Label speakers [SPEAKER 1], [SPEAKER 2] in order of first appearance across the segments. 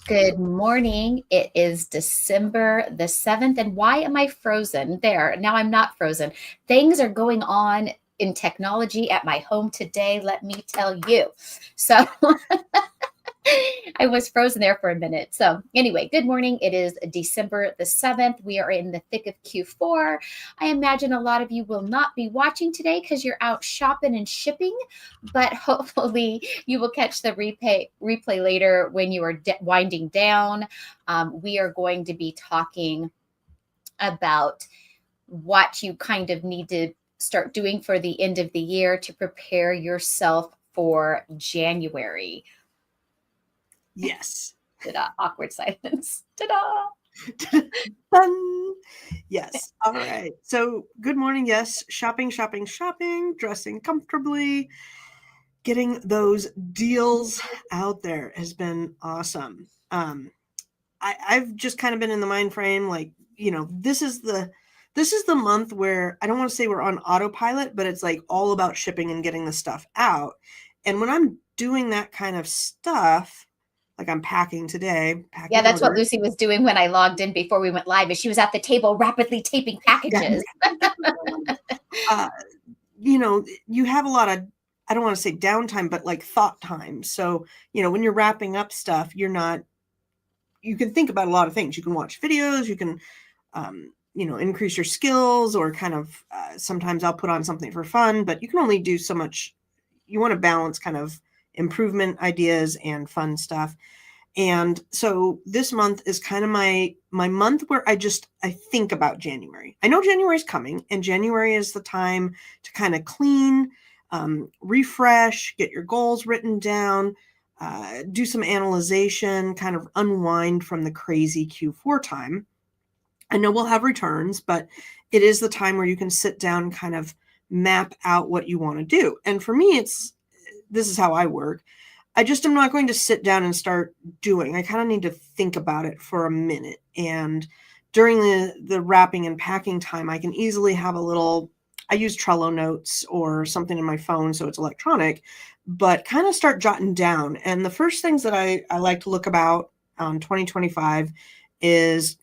[SPEAKER 1] Good morning. It is December the 7th. And why am I frozen? There, now I'm not frozen. Things are going on in technology at my home today, let me tell you. So I was frozen there for a minute. So, anyway, good morning. It is December the 7th. We are in the thick of Q4. I imagine a lot of you will not be watching today because you're out shopping and shipping, but hopefully you will catch the replay later when you are winding down. We are going to be talking about what you kind of need to start doing for the end of the year to prepare yourself for January.
[SPEAKER 2] Yes.
[SPEAKER 1] Ta-da, awkward silence. Ta-da.
[SPEAKER 2] Done. Yes. All right. So, good morning. Yes. Shopping, shopping, shopping, dressing comfortably, getting those deals out there has been awesome. I've just kind of been in the mind frame like, this is the month where I don't want to say we're on autopilot, but it's like all about shipping and getting the stuff out. And when I'm doing that kind of stuff, like I'm packing today,
[SPEAKER 1] Yeah,
[SPEAKER 2] packing
[SPEAKER 1] that's what
[SPEAKER 2] orders.
[SPEAKER 1] Lucy was doing when I logged in before we went live. Is she was at the table rapidly taping
[SPEAKER 2] Yeah.
[SPEAKER 1] packages.
[SPEAKER 2] uh, you have a lot of, I don't want to say downtime, but like thought time. So, when you're wrapping up stuff, you can think about a lot of things. You can watch videos, you can, increase your skills or kind of, sometimes I'll put on something for fun, but you can only do so much. You want to balance kind of improvement ideas and fun stuff. And so this month is kind of my month where I think about January. I know January is coming, and January is the time to kind of clean, refresh, get your goals written down, do some analyzation, kind of unwind from the crazy Q4 time. I know we'll have returns, but it is the time where you can sit down and kind of map out what you want to do. And for me, this is how I work. I just am not going to sit down and start doing. I kind of need to think about it for a minute. And during the wrapping and packing time, I can easily have I use Trello notes or something in my phone so it's electronic, but kind of start jotting down. And the first things that I like to look about on 2025 is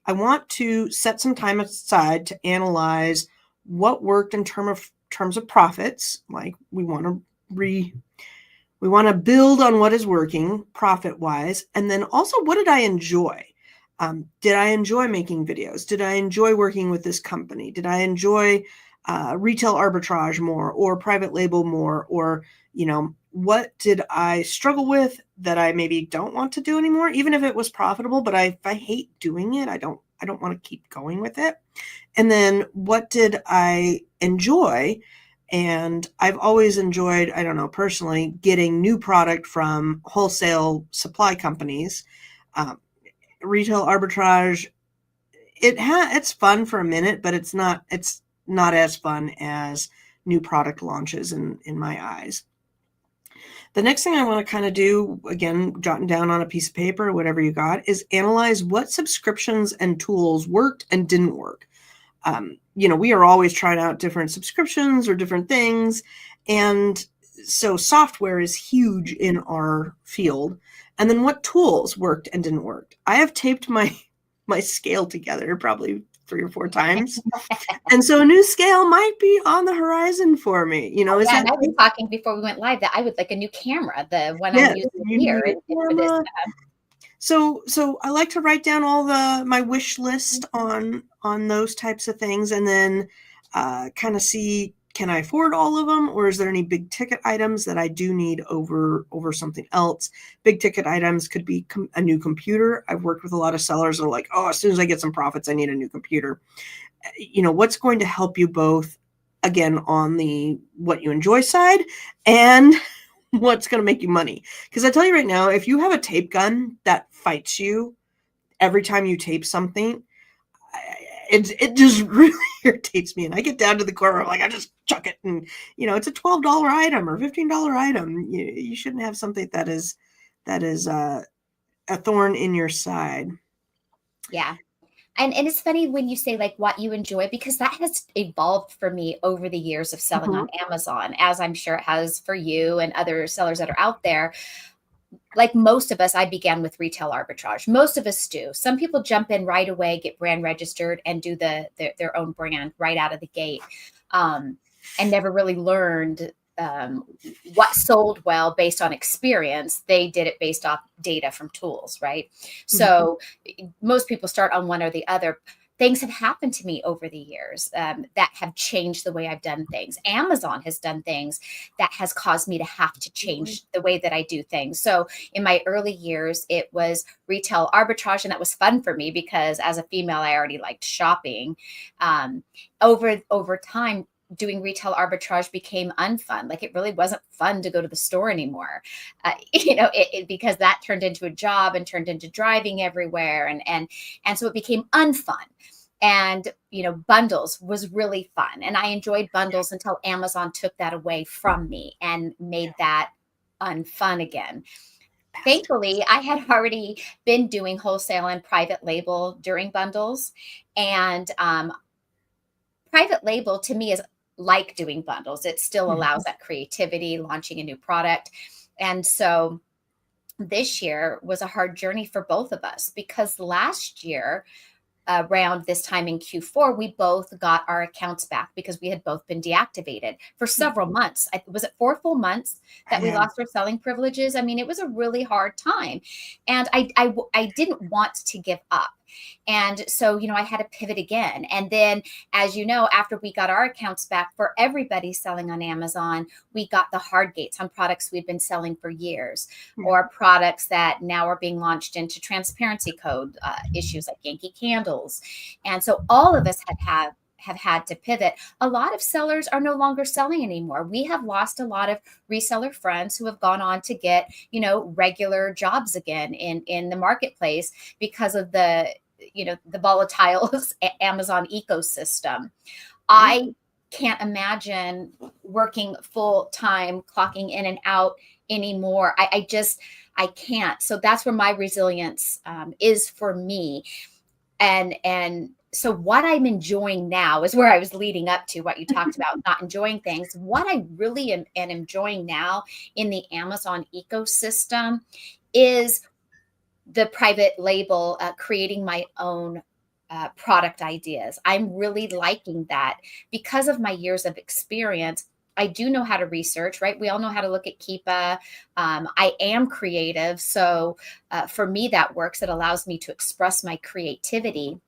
[SPEAKER 2] I want to set some time aside to analyze what worked in terms of profits. Like we want to build on what is working profit wise. And then also, what did I enjoy? Did I enjoy making videos? Did I enjoy working with this company? Did I enjoy retail arbitrage more or private label more? Or, what did I struggle with that I maybe don't want to do anymore? Even if it was profitable, but if I hate doing it, I don't want to keep going with it. And then what did I enjoy? And I've always enjoyed, I don't know, personally, getting new product from wholesale supply companies. Retail arbitrage, it's fun for a minute, but it's not as fun as new product launches in my eyes. The next thing I want to kind of do, again, jotting down on a piece of paper, whatever you got, is analyze what subscriptions and tools worked and didn't work. We are always trying out different subscriptions or different things. And so software is huge in our field. And then what tools worked and didn't work. I have taped my scale together probably 3 or 4 times. And so a new scale might be on the horizon for me.
[SPEAKER 1] And I was talking before we went live that I would like a new camera, the one I'm using here. For this.
[SPEAKER 2] So I like to write down all my wish list on those types of things, and then kind of see, can I afford all of them, or is there any big ticket items that I do need over something else? Big ticket items could be a new computer. I've worked with a lot of sellers that are like, oh, as soon as I get some profits, I need a new computer. What's going to help you both, again, on the what you enjoy side and what's going to make you money. Because I tell you right now, if you have a tape gun that fights you every time you tape something, it just really irritates me. And I get down to the corner, like I just chuck it. And, it's a $12 item or $15 item. You shouldn't have something that is a thorn in your side.
[SPEAKER 1] Yeah. And it's funny when you say like what you enjoy, because that has evolved for me over the years of selling on Amazon, as I'm sure it has for you and other sellers that are out there. like most of us, I began with retail arbitrage. Most of us do. Some people jump in right away, get brand registered, and do their own brand right out of the gate, um, and never really learned what sold well based on experience. They did it based off data from tools, right?
[SPEAKER 2] Mhm.
[SPEAKER 1] So most people start on one or the other. Things have happened to me over the years that have changed the way I've done things. Amazon has done things that has caused me to have to change the way that I do things. So in my early years, it was retail arbitrage, and that was fun for me because as a female, I already liked shopping. Um, over time, doing retail arbitrage became unfun. Like it really wasn't fun to go to the store anymore, because that turned into a job and turned into driving everywhere, and so it became unfun. And bundles was really fun, and I enjoyed bundles until Amazon took that away from me and made that unfun again.
[SPEAKER 2] Bastards.
[SPEAKER 1] Thankfully, I had already been doing wholesale and private label during bundles, and private label to me is like doing bundles. It still
[SPEAKER 2] Mhm.
[SPEAKER 1] allows that creativity, launching a new product. And so this year was a hard journey for both of us because last year, around this time in Q4, we both got our accounts back because we had both been deactivated for
[SPEAKER 2] Yeah.
[SPEAKER 1] several months. Was it 4 full months that we
[SPEAKER 2] Yeah.
[SPEAKER 1] lost our selling privileges? I mean, it was a really hard time. And I didn't want to give up. And so, I had to pivot again. And then, as you know, after we got our accounts back for everybody selling on Amazon, we got the hard gates on products we'd been selling for years,
[SPEAKER 2] Yeah.
[SPEAKER 1] or products that now are being launched into transparency code issues like Yankee Candles. And so all of us have had to pivot. A lot of sellers are no longer selling anymore. We have lost a lot of reseller friends who have gone on to get, regular jobs again in the marketplace because of the volatile Amazon ecosystem.
[SPEAKER 2] Yeah.
[SPEAKER 1] I can't imagine working full time, clocking in and out anymore. I can't. So that's where my resilience is for me. And so what I'm enjoying now is where I was leading up to what you talked about, not enjoying things. What I really am enjoying now in the Amazon ecosystem is the private label, creating my own product ideas. I'm really liking that because of my years of experience. I do know how to research, right? We all know how to look at Keepa. I am creative. So for me, that works. It allows me to express my creativity.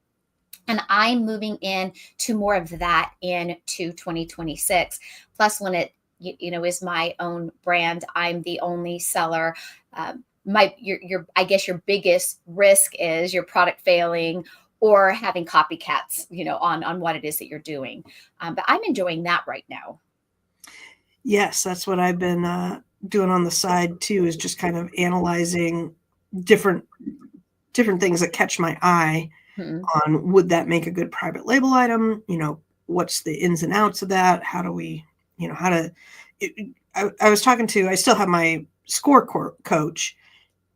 [SPEAKER 1] And I'm moving in to more of that into 2026. Plus, when it is my own brand, I'm the only seller. Your I guess your biggest risk is your product failing or having copycats, on what it is that you're doing. But I'm enjoying that right now.
[SPEAKER 2] Yes, that's what I've been doing on the side too, is just kind of analyzing different different things that catch my eye
[SPEAKER 1] Hmm.
[SPEAKER 2] on would that make a good private label item? What's the ins and outs of that? How do we, how to I was talking to I still have my coach.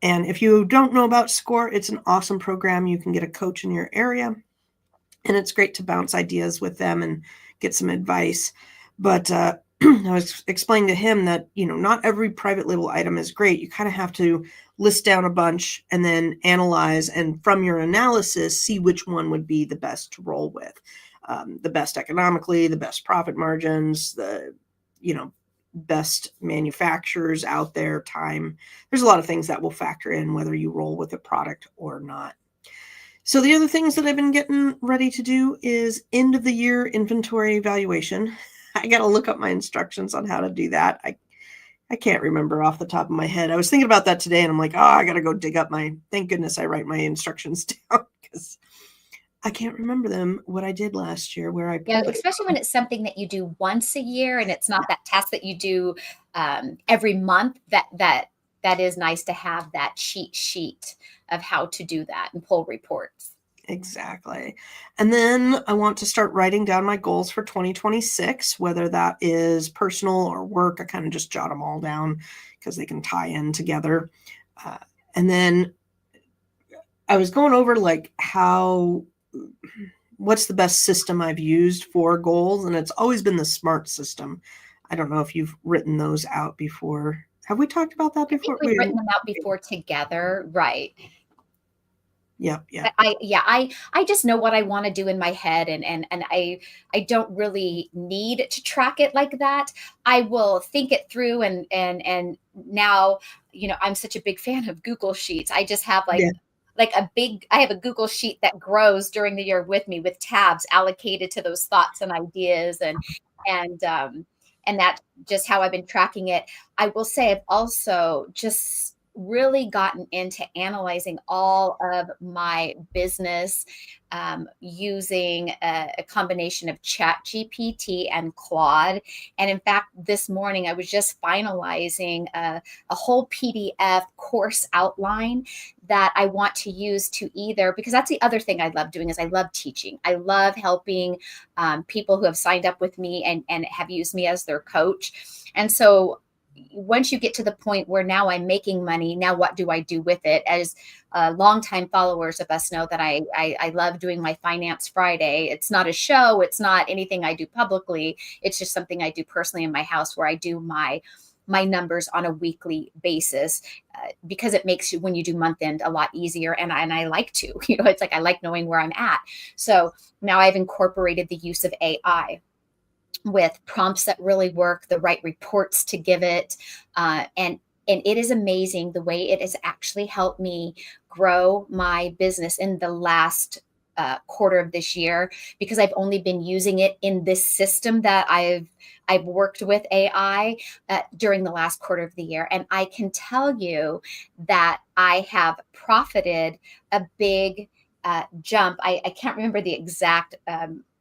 [SPEAKER 2] And if you don't know about SCORE, it's an awesome program. You can get a coach in your area, and it's great to bounce ideas with them and get some advice. But I was explaining to him that, not every private label item is great. You kind of have to list down a bunch and then analyze, and from your analysis, see which one would be the best to roll with. The best economically, the best profit margins, the, best manufacturers out there, time. There's a lot of things that will factor in whether you roll with a product or not. So the other things that I've been getting ready to do is end of the year inventory evaluation. I got to look up my instructions on how to do that. I can't remember off the top of my head. I was thinking about that today and I'm like, oh, I got to go dig up thank goodness I write my instructions down because I can't remember them, what I did last year, where I
[SPEAKER 1] Yeah,
[SPEAKER 2] pulled it
[SPEAKER 1] especially when
[SPEAKER 2] from.
[SPEAKER 1] it's something that you do once a year and it's not that task that you do every month. That is nice to have that cheat sheet of how to do that and pull reports.
[SPEAKER 2] Exactly. And then I want to start writing down my goals for 2026, whether that is personal or work. I kind of just jot them all down because they can tie in together. Uh, and then I was going over like what's the best system I've used for goals, and it's always been the SMART system. I don't know if you've written those out before. Have we talked about that
[SPEAKER 1] I think
[SPEAKER 2] before?
[SPEAKER 1] we've written them out before together, right?
[SPEAKER 2] Yep,
[SPEAKER 1] But
[SPEAKER 2] yep.
[SPEAKER 1] I just know what I want to do in my head, and I don't really need to track it like that. I will think it through, and now, I'm such a big fan of Google Sheets. I just have
[SPEAKER 2] Yeah.
[SPEAKER 1] I have a Google Sheet that grows during the year with me, with tabs allocated to those thoughts and ideas, and that's just how I've been tracking it. I will say I've also just really gotten into analyzing all of my business, using a combination of Chat GPT and Claude. And in fact, this morning I was just finalizing a whole PDF course outline that I want to use to either, because that's the other thing I love doing, is I love teaching. I love helping people who have signed up with me and have used me as their coach. And so once you get to the point where now I'm making money, now what do I do with it? As longtime followers of us know that I love doing my Finance Friday. It's not a show. It's not anything I do publicly. It's just something I do personally in my house, where I do my numbers on a weekly basis, because it makes you, when you do month end, a lot easier. And I like to, it's like I like knowing where I'm at. So now I've incorporated the use of AI with prompts that really work, the right reports to give it, and it is amazing the way it has actually helped me grow my business in the last quarter of this year, because I've only been using it in this system that I've worked with AI during the last quarter of the year. And I can tell you that I have profited a big jump. I can't remember the exact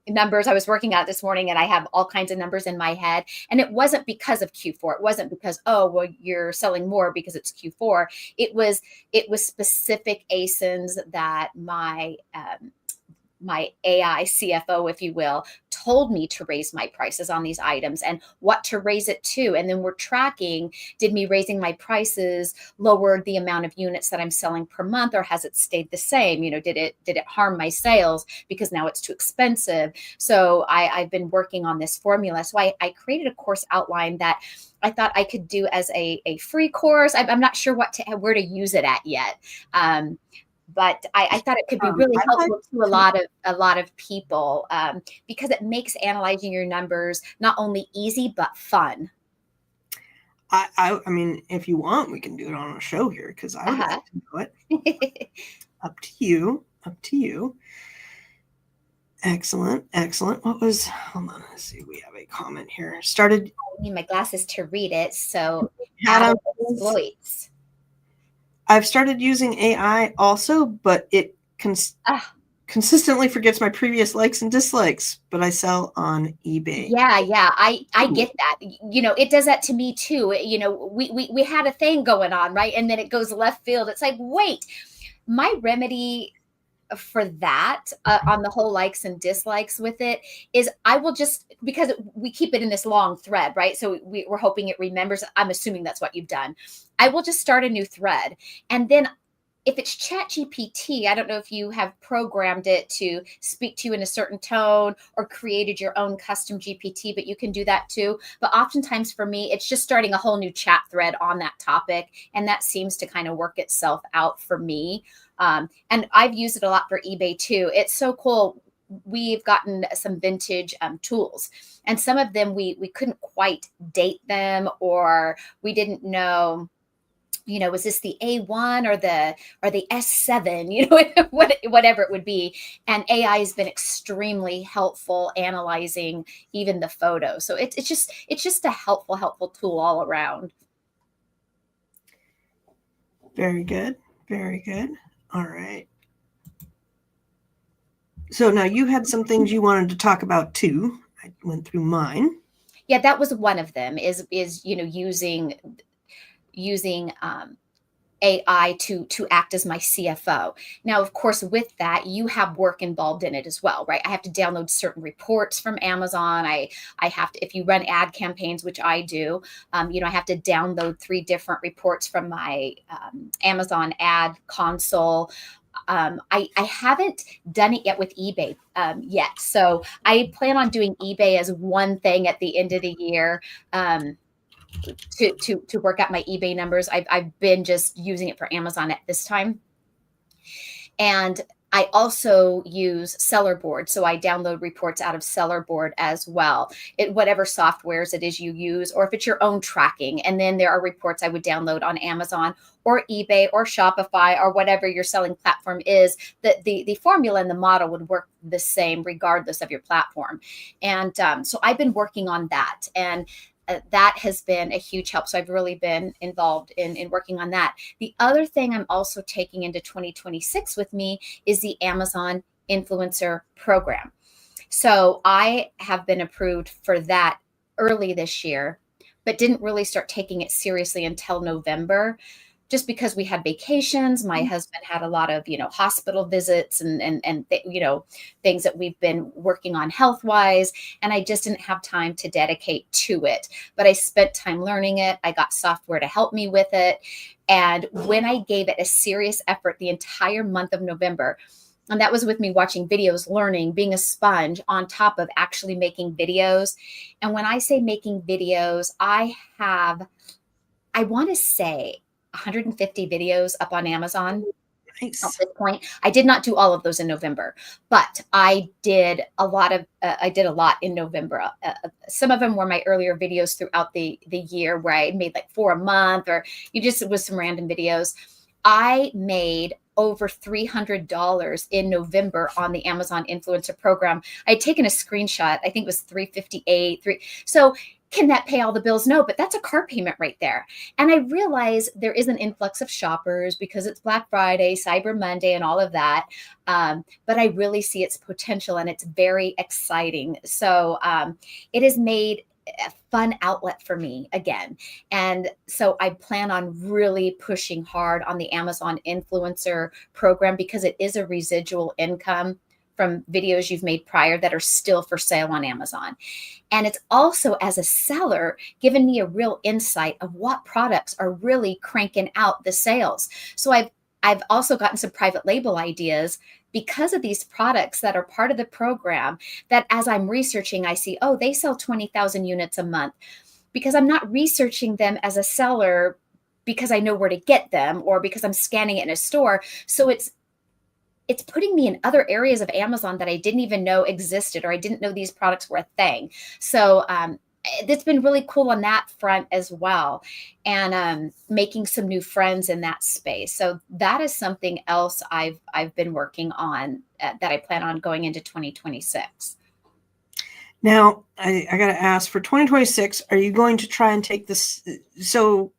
[SPEAKER 1] numbers I was working at this morning, and I have all kinds of numbers in my head. And it wasn't because of Q4. It wasn't because, oh, well, you're selling more because it's Q4. It was specific ASINs that my AI CFO, if you will, told me to raise my prices on these items and what to raise it to. And then we're tracking, did me raising my prices lower the amount of units that I'm selling per month, or has it stayed the same? Did it harm my sales because now it's too expensive? So I've been working on this formula. So I created a course outline that I thought I could do as a free course. I'm not sure where to use it at yet. But I thought it could be really
[SPEAKER 2] I'd like
[SPEAKER 1] helpful to a lot of people, because it makes analyzing your numbers not only easy but fun.
[SPEAKER 2] I mean, if you want, we can do it on a show here, because I would
[SPEAKER 1] Uh-huh.
[SPEAKER 2] like to know it. Up to you. Up to you. Excellent. Excellent. Hold on. Let's see. We have a comment here.
[SPEAKER 1] I need my glasses to read it. So
[SPEAKER 2] Had
[SPEAKER 1] add
[SPEAKER 2] on
[SPEAKER 1] exploits.
[SPEAKER 2] I've started using AI also, but it
[SPEAKER 1] Ah,
[SPEAKER 2] consistently forgets my previous likes and dislikes, but I sell on eBay.
[SPEAKER 1] yeah. I
[SPEAKER 2] Ooh.
[SPEAKER 1] get that. It does that to me too. We had a thing going on, right? And then it goes left field. It's like, wait, my remedy for that, on the whole likes and dislikes with it, is I will just, because we keep it in this long thread, right? So we're hoping it remembers. I'm assuming that's what you've done. I will just start a new thread, and then if it's Chat GPT, I don't know if you have programmed it to speak to you in a certain tone or created your own custom GPT, but you can do that too. But oftentimes for me, it's just starting a whole new chat thread on that topic. And that seems to kind of work itself out for me. And I've used it a lot for eBay too. It's so cool. We've gotten some vintage tools, and some of them we couldn't quite date them, or we didn't know, was this the A1 or the S7, whatever it would be. And AI has been extremely helpful analyzing even the photo. So it's just a helpful tool all around.
[SPEAKER 2] Very good. Very good. All right. So now you had some things you wanted to talk about too. I went through mine.
[SPEAKER 1] Yeah, that was one of them, is using AI to act as my CFO. Now, of course, with that, you have work involved in it as well, right? I have to download certain reports from Amazon. I have to, if you run ad campaigns, which I do, I have to download 3 different reports from my Amazon ad console. I haven't done it yet with eBay yet. So I plan on doing eBay as one thing at the end of the year. to work out my eBay numbers. I've been just using it for Amazon at this time. And I also use Seller Board. So I download reports out of Seller Board as well. Whatever softwares it is you use, or if it's your own tracking. And then there are reports I would download on Amazon or eBay or Shopify or whatever your selling platform is. The formula and the model would work the same regardless of your platform. And so I've been working on that. And that has been a huge help. So I've really been involved in working on that. The other thing I'm also taking into 2026 with me is the Amazon Influencer Program. So I have been approved for that early this year, but didn't really start taking it seriously until November, just because we had vacations. My husband had a lot of, hospital visits and things that we've been working on health wise. And I just didn't have time to dedicate to it, but I spent time learning it. I got software to help me with it. And when I gave it a serious effort the entire month of November, and that was with me watching videos, learning, being a sponge on top of actually making videos. And when I say making videos, I want to say 150 videos up on Amazon at
[SPEAKER 2] Nice.
[SPEAKER 1] this point. I did not do all of those in November, but I did a lot in November. Some of them were my earlier videos throughout the year where I made like 4 a month, or you just with some random videos. I made over $300 in November on the Amazon Influencer Program. I had taken a screenshot. I think it was 358. So can that pay all the bills? No, but that's a car payment right there. And I realize there is an influx of shoppers because it's Black Friday, Cyber Monday, and all of that. But I really see its potential, and it's very exciting. So it has made a fun outlet for me again. And so I plan on really pushing hard on the Amazon Influencer Program, because it is a residual income from videos you've made prior that are still for sale on Amazon. And it's also, as a seller, given me a real insight of what products are really cranking out the sales. So I've also gotten some private label ideas because of these products that are part of the program, that as I'm researching, I see, oh, they sell 20,000 units a month, because I'm not researching them as a seller because I know where to get them or because I'm scanning it in a store. So it's putting me in other areas of Amazon that I didn't even know existed, or I didn't know these products were a thing. So it's been really cool on that front as well, and making some new friends in that space. So that is something else I've been working on that I plan on going into 2026.
[SPEAKER 2] Now, I got to ask, for 2026, are you going to try and take this? So,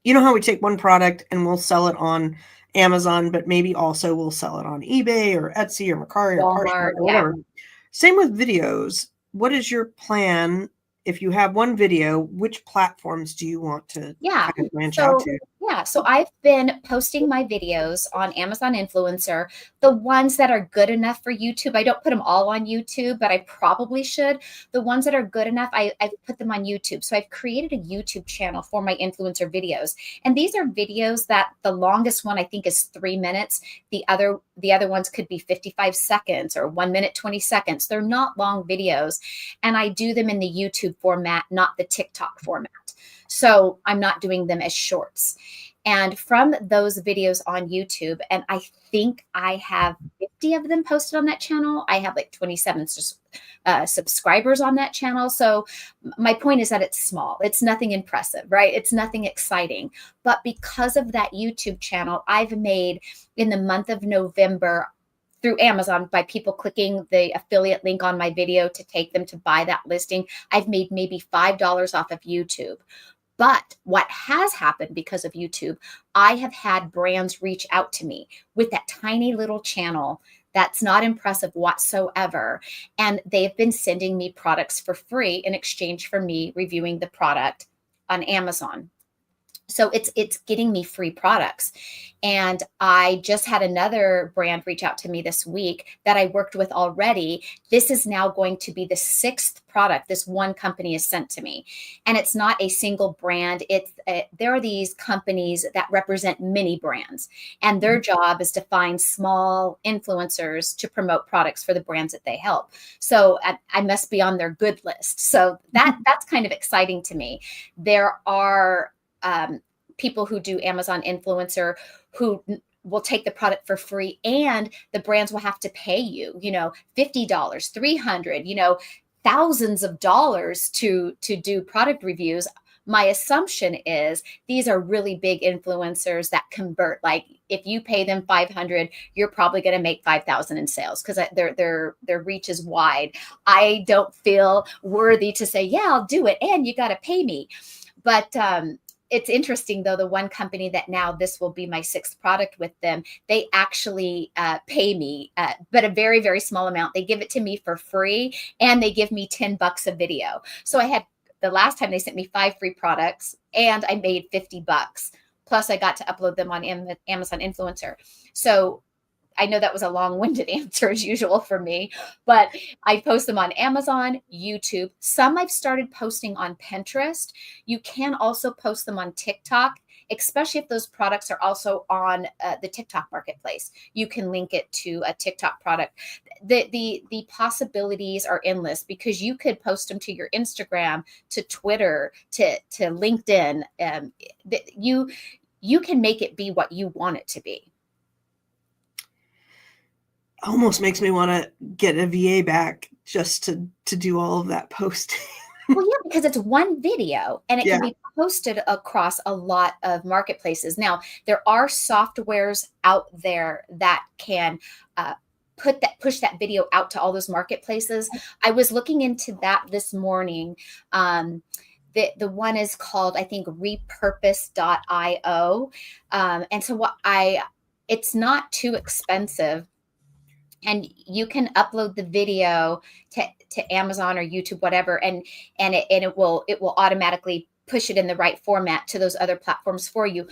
[SPEAKER 2] you know how we take one product and we'll sell it on Amazon, but maybe also we'll sell it on eBay or Etsy or Mercari or
[SPEAKER 1] Walmart,
[SPEAKER 2] Poshmark or
[SPEAKER 1] yeah.
[SPEAKER 2] whatever. Same with videos. What is your plan? If you have one video, which platforms do you want to
[SPEAKER 1] Yeah.
[SPEAKER 2] kind of branch out
[SPEAKER 1] So
[SPEAKER 2] to?
[SPEAKER 1] so I've been posting my videos on Amazon Influencer, the ones that are good enough for YouTube. I don't put them all on YouTube, but I probably should. The ones that are good enough, I've put them on YouTube. So I've created a YouTube channel for my influencer videos. And these are videos that the longest one I think is 3 minutes. The other ones could be 55 seconds or 1 minute, 20 seconds. They're not long videos. And I do them in the YouTube format, not the TikTok format. So I'm not doing them as shorts. And from those videos on YouTube, and I think I have 50 of them posted on that channel. I have like 27 subscribers on that channel. So my point is that it's small. It's nothing impressive, right? It's nothing exciting. But because of that YouTube channel, I've made in the month of November, through Amazon, by people clicking the affiliate link on my video to take them to buy that listing, I've made maybe $5 off of YouTube. But what has happened because of YouTube, I have had brands reach out to me with that tiny little channel that's not impressive whatsoever. And they've been sending me products for free in exchange for me reviewing the product on Amazon. So it's getting me free products. And I just had another brand reach out to me this week that I worked with already. This is now going to be the sixth product this one company has sent to me. And it's not a single brand. There are these companies that represent many brands, and their job is to find small influencers to promote products for the brands that they help. So I must be on their good list. So that's kind of exciting to me. There are people who do Amazon influencer who will take the product for free, and the brands will have to pay you, $50, $300, thousands of dollars to do product reviews. My assumption is these are really big influencers that convert. Like if you pay them 500, you're probably going to make 5,000 in sales because their reach is wide. I don't feel worthy to say, yeah, I'll do it, and you got to pay me. But it's interesting, though, the one company that now this will be my sixth product with them, they actually pay me, but a very, very small amount. They give it to me for free, and they give me $10 a video. So I had the last time they sent me 5 free products, and I made $50. Plus, I got to upload them on Amazon Influencer. So I know that was a long-winded answer as usual for me, but I post them on Amazon, YouTube. Some I've started posting on Pinterest. You can also post them on TikTok, especially if those products are also on the TikTok marketplace. You can link it to a TikTok product. The possibilities are endless because you could post them to your Instagram, to Twitter, to LinkedIn. You can make it be what you want it to be.
[SPEAKER 2] Almost makes me want to get a VA back just to do all of that posting.
[SPEAKER 1] Well, yeah, because it's one video and it can be posted across a lot of marketplaces. Now, there are softwares out there that can push that video out to all those marketplaces. I was looking into that this morning. The one is called, I think, repurpose.io. And so it's not too expensive. And you can upload the video to Amazon or YouTube, whatever, and it will automatically push it in the right format to those other platforms for you.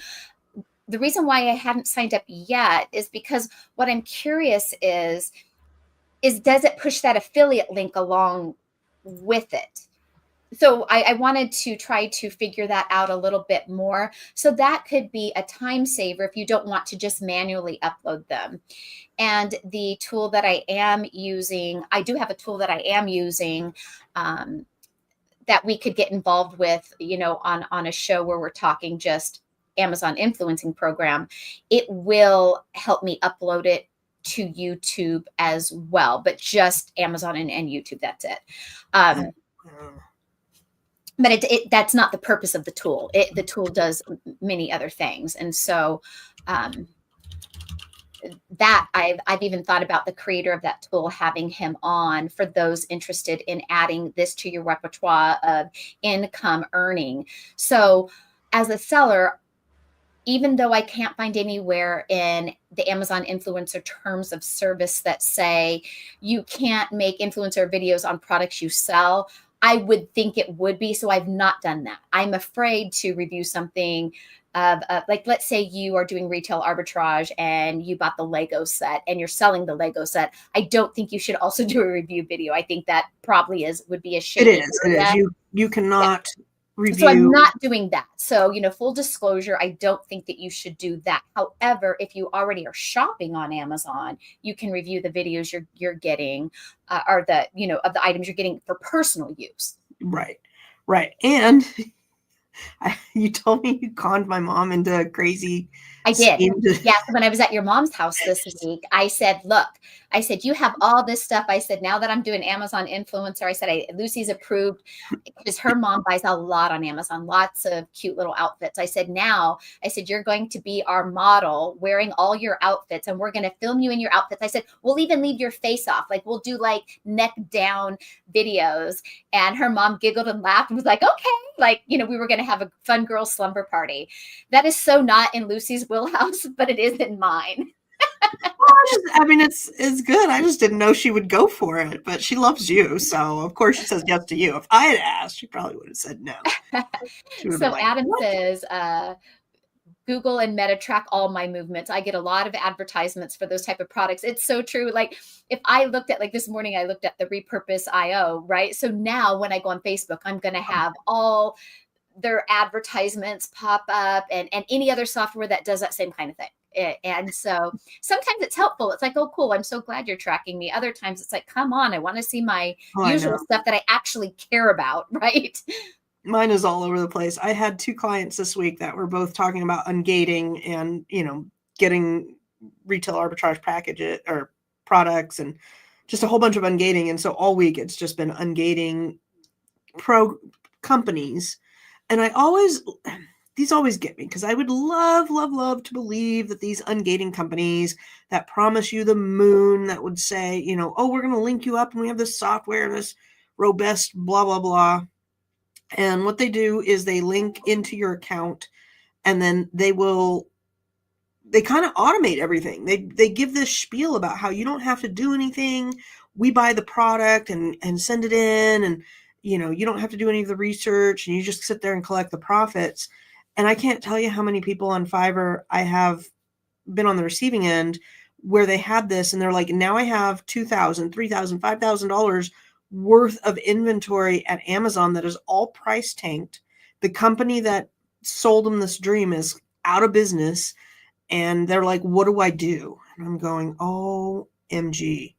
[SPEAKER 1] The reason why I hadn't signed up yet is because what I'm curious is does it push that affiliate link along with it? So I wanted to try to figure that out a little bit more. So that could be a time saver if you don't want to just manually upload them. And the tool that I am using, I do have a tool that I am using that we could get involved with, on a show where we're talking just Amazon influencing program. It will help me upload it to YouTube as well, but just Amazon and YouTube. That's it. But that's not the purpose of the tool. The tool does many other things. And so that I've even thought about the creator of that tool, having him on for those interested in adding this to your repertoire of income earning. So as a seller, even though I can't find anywhere in the Amazon influencer terms of service that say you can't make influencer videos on products you sell, I would think it would be. So I've not done that. I'm afraid to review something like, let's say you are doing retail arbitrage and you bought the Lego set and you're selling the Lego set. I don't think you should also do a review video. I think that probably would be a shame.
[SPEAKER 2] It is. You cannot review.
[SPEAKER 1] So I'm not doing that. So, full disclosure, I don't think that you should do that. However, if you already are shopping on Amazon, you can review the videos you're getting or of the items you're getting for personal use.
[SPEAKER 2] Right. And you told me you conned my mom into a crazy.
[SPEAKER 1] I did. Yeah. When I was at your mom's house this week, I said, look, you have all this stuff. I said, now that I'm doing Amazon influencer, I said, Lucy's approved because her mom buys a lot on Amazon, lots of cute little outfits. I said, you're going to be our model wearing all your outfits and we're going to film you in your outfits. I said, we'll even leave your face off. Like we'll do like neck down videos. And her mom giggled and laughed and was like, okay. Like, we were going to have a fun girl slumber party. That is so not in Lucy's wheelhouse, but it is in mine.
[SPEAKER 2] I mean, it's good. I just didn't know she would go for it, but she loves you, so of course she says yes to you. If I had asked, she probably would have said no. She would have been
[SPEAKER 1] So
[SPEAKER 2] like,
[SPEAKER 1] Adam
[SPEAKER 2] "What?"
[SPEAKER 1] says, Google and Meta track all my movements. I get a lot of advertisements for those type of products. It's so true. Like if I looked at, like this morning, I looked at the repurpose IO, right? So now when I go on Facebook, I'm going to have all their advertisements pop up, and any other software that does that same kind of thing. And so sometimes it's helpful. It's like, oh, cool. I'm so glad you're tracking me. Other times it's like, come on, I want to see my
[SPEAKER 2] Oh, I know.
[SPEAKER 1] usual stuff that I actually care about. Right.
[SPEAKER 2] Mine is all over the place. I had 2 clients this week that were both talking about ungating and, getting retail arbitrage packages or products and just a whole bunch of ungating. And so all week it's just been ungating pro companies. And these always get me because I would love, love, love to believe that these ungating companies that promise you the moon, that would say, oh, we're going to link you up and we have this software and this robust blah, blah, blah. And what they do is they link into your account and then they kind of automate everything. They give this spiel about how you don't have to do anything. We buy the product and send it in, and you don't have to do any of the research, and you just sit there and collect the profits. And I can't tell you how many people on Fiverr I have been on the receiving end where they had this and they're like, now I have $2,000, $3,000, $5,000 worth of inventory at Amazon that is all price tanked. The company that sold them this dream is out of business. And they're like, what do I do? And I'm going, OMG.